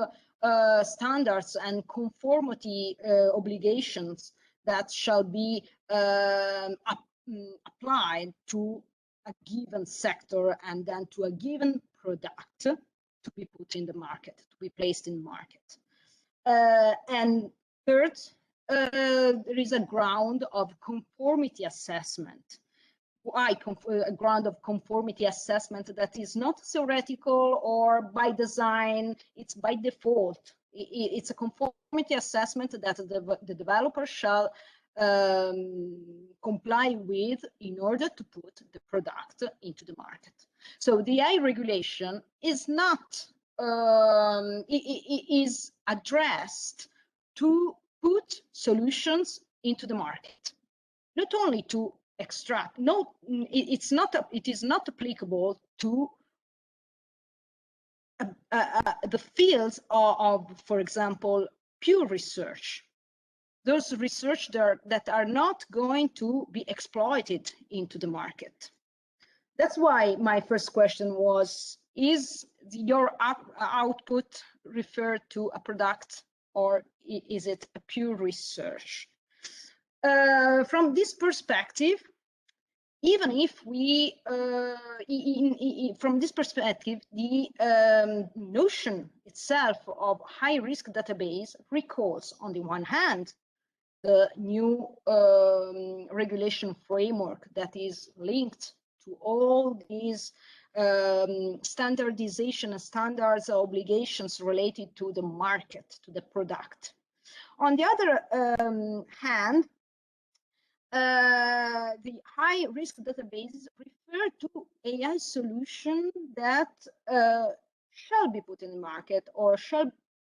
standards and conformity obligations that shall be applied to a given sector and then to a given product to be put in the market, to be placed in the market. And third, there is a ground of conformity assessment. Why a ground of conformity assessment that is not theoretical or by design, it's by default. It's a conformity assessment that the developer shall comply with in order to put the product into the market. So the AI regulation is not, is addressed to put solutions into the market, not only to extract. No, it is not applicable to the fields of, for example, pure research. Those research that are not going to be exploited into the market. That's why my first question was, is your output referred to a product or is it a pure research? From this perspective, even if we, from this perspective, the notion itself of high-risk database recalls, on the one hand, the new regulation framework that is linked to all these standardization and standards obligations related to the market, to the product. On the other hand, the high-risk databases refer to AI solution that shall be put in the market or shall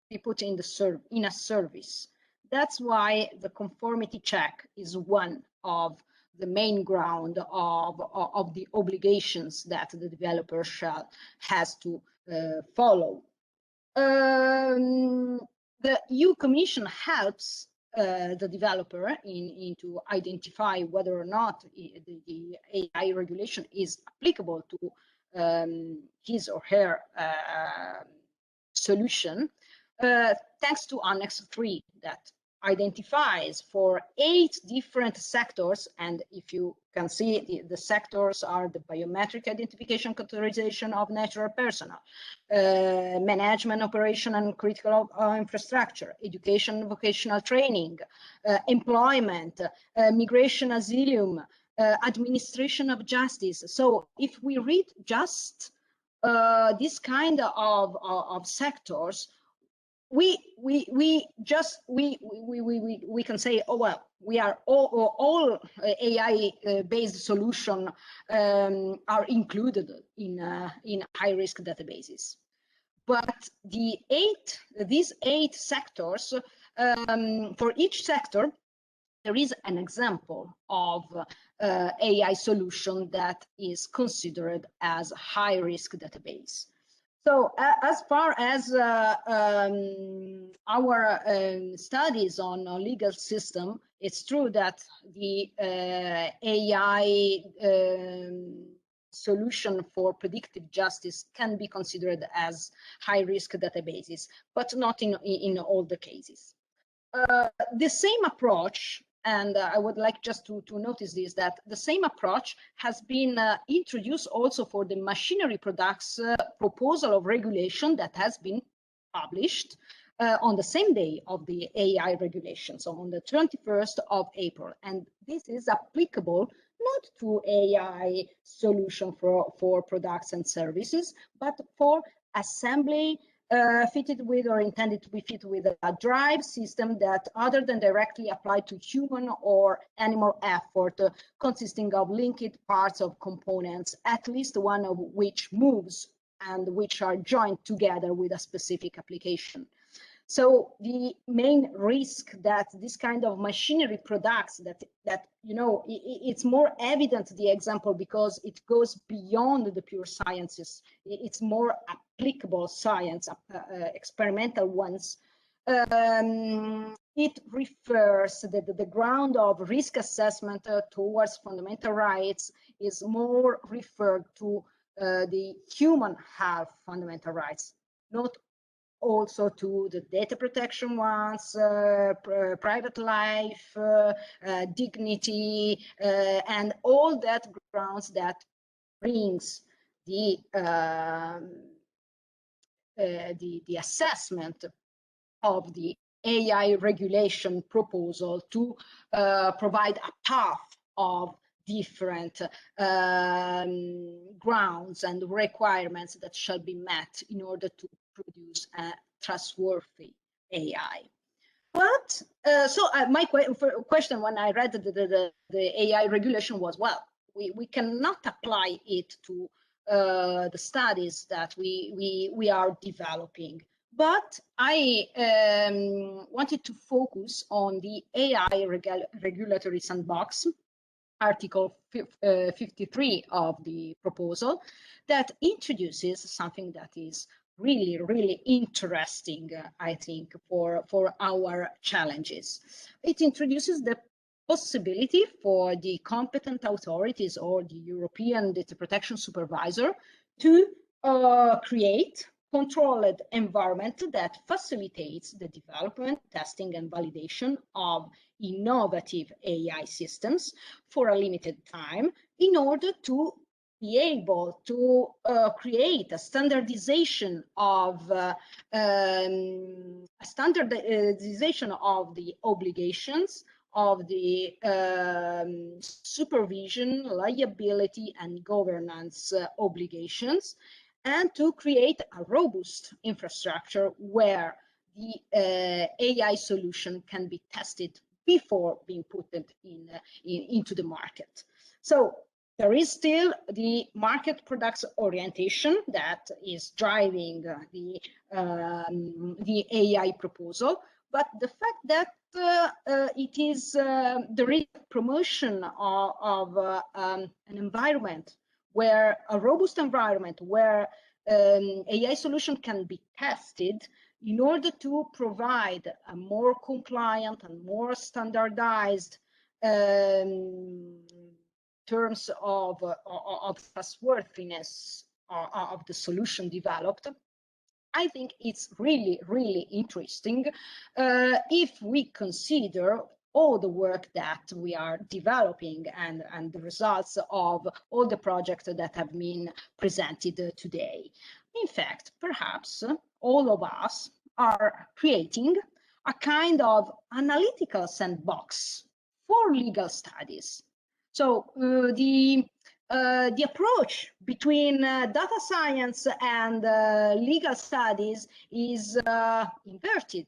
be put in a service. That's why the conformity check is one of the main ground of the obligations that the developer has to follow. The EU Commission helps the developer to identify whether or not the AI regulation is applicable to his or her solution, thanks to Annex 3 that identifies for 8 different sectors, and if you can see, the sectors are the biometric identification categorization of natural personnel, management, operation and critical infrastructure, education, vocational training, employment, migration, asylum, administration of justice. So if we read just this kind of sectors, we can say, oh well, we are all AI based solution are included in high-risk databases. But these 8 sectors, for each sector, there is an example of AI solution that is considered as high-risk database. So as far as our studies on legal system, it's true that the AI solution for predictive justice can be considered as high-risk databases, but not in all the cases. The same approach, and I would like just to notice this, that the same approach has been introduced also for the machinery products proposal of regulation that has been published on the same day of the AI regulation, so on the 21st of April. And this is applicable not to AI solution for products and services, but for assembly fitted with or intended to be fitted with a drive system that, other than directly applied to human or animal effort, consisting of linked parts of components, at least one of which moves and which are joined together with a specific application. So the main risk that this kind of machinery products that you know, it's more evident, the example, because it goes beyond the pure sciences. It's more applicable science, experimental ones. It refers that the ground of risk assessment towards fundamental rights is more referred to the human have fundamental rights, not also to the data protection ones, private life, dignity, and all that grounds that brings the assessment of the AI regulation proposal to provide a path of different grounds and requirements that shall be met in order to produce a trustworthy AI. But so my question when I read the AI regulation was, well, we cannot apply it to the studies that we are developing. But I wanted to focus on the AI regulatory sandbox, Article 53 of the proposal, that introduces something that is really, really interesting, I think, for our challenges. It introduces the possibility for the competent authorities or the European Data Protection Supervisor to create controlled environment that facilitates the development, testing, and validation of innovative AI systems for a limited time in order to be able to create a standardization of the obligations of the supervision, liability, and governance obligations, and to create a robust infrastructure where the AI solution can be tested before being put into the market. So there is still the market products orientation that is driving the AI proposal, but the fact that it is there is promotion of an environment where a robust environment where AI solution can be tested in order to provide a more compliant and more standardized terms of trustworthiness of the solution developed. I think it's really, really interesting if we consider all the work that we are developing and the results of all the projects that have been presented today. In fact, perhaps all of us are creating a kind of analytical sandbox for legal studies. So the approach between data science and legal studies is inverted.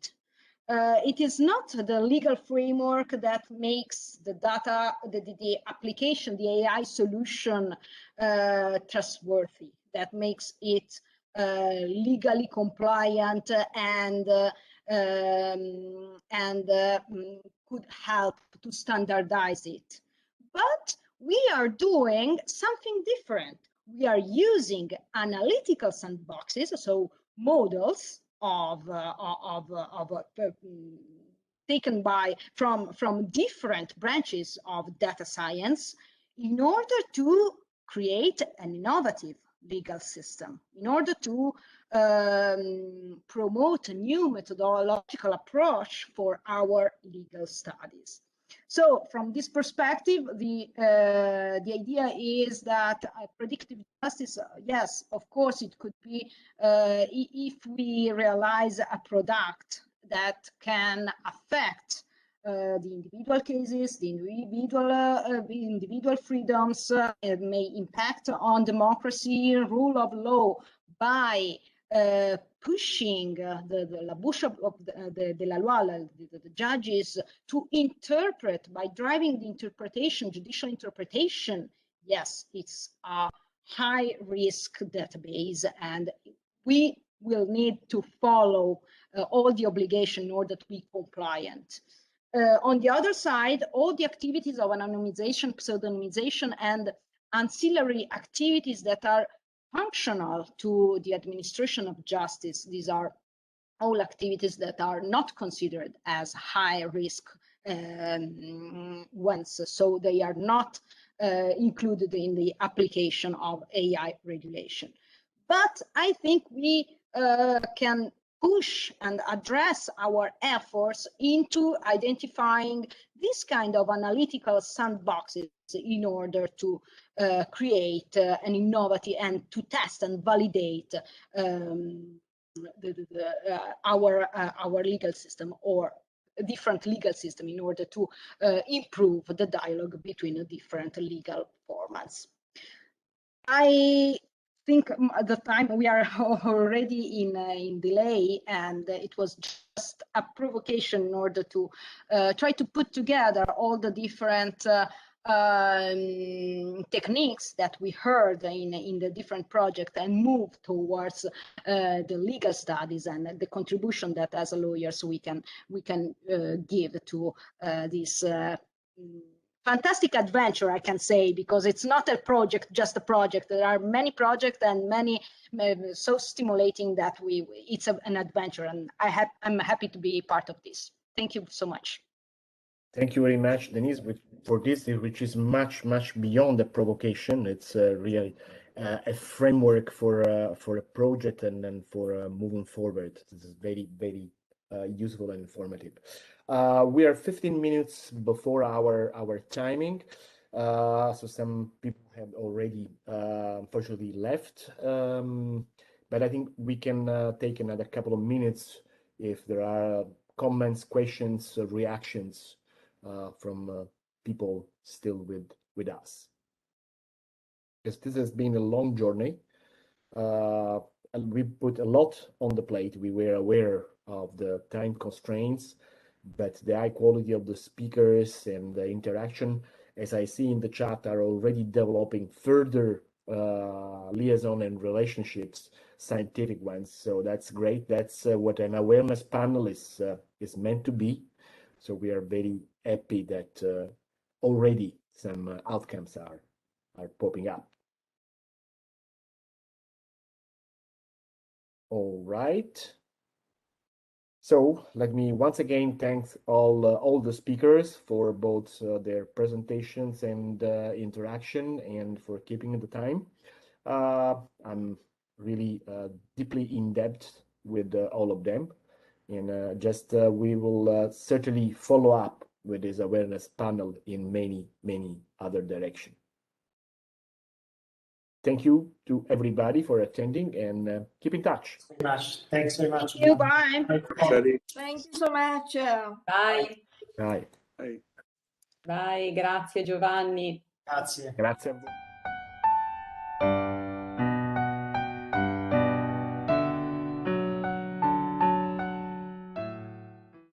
It is not the legal framework that makes the data, the application, the AI solution trustworthy, that makes it legally compliant and could help to standardize it. But we are doing something different. We are using analytical sandboxes, so models taken from different branches of data science in order to create an innovative legal system, in order to promote a new methodological approach for our legal studies. So from this perspective, the idea is that predictive justice, yes, of course, it could be if we realize a product that can affect the individual cases, the individual freedoms, it may impact on democracy, rule of law by pushing the judges to interpret by driving the interpretation, judicial interpretation. Yes, it's a high risk database, and we will need to follow all the obligation in order to be compliant. On the other side, all the activities of anonymization, pseudonymization, and ancillary activities that are functional to the administration of justice, these are all activities that are not considered as high risk ones, so they are not included in the application of AI regulation. But I think we can push and address our efforts into identifying this kind of analytical sandboxes in order to create an innovative and to test and validate our legal system or a different legal system in order to improve the dialogue between the different legal formats. I think at the time we are already in delay, and it was just a provocation in order to try to put together all the different techniques that we heard in the different projects and move towards the legal studies and the contribution that as lawyers we can give to this fantastic adventure, I can say, because it's not a project, just a project. There are many projects and many so stimulating that it's an adventure, and I'm happy to be part of this. Thank you so much. Thank you very much, Denise, for this, which is much beyond the provocation. It's really a framework for a project and then for moving forward. This is very useful and informative. We are 15 minutes before our timing, so some people have already unfortunately left, but I think we can take another couple of minutes if there are comments, questions, reactions from people still with us, because this has been a long journey, and we put a lot on the plate. We were aware of the time constraints, but the high quality of the speakers and the interaction, as I see in the chat, are already developing further liaison and relationships, scientific ones. So that's great. That's what an awareness panel is meant to be. So we are very happy that already some outcomes are popping up. All right. So let me once again thank all the speakers for both their presentations and interaction, and for keeping the time. I'm really deeply in depth with all of them, and we will certainly follow up with this awareness panel in many other directions. Thank you to everybody for attending, and keep in touch. Thanks very much. Thank you. Bye. Thank you so much. Bye. Bye. Bye, grazie Giovanni. Grazie. Grazie a voi.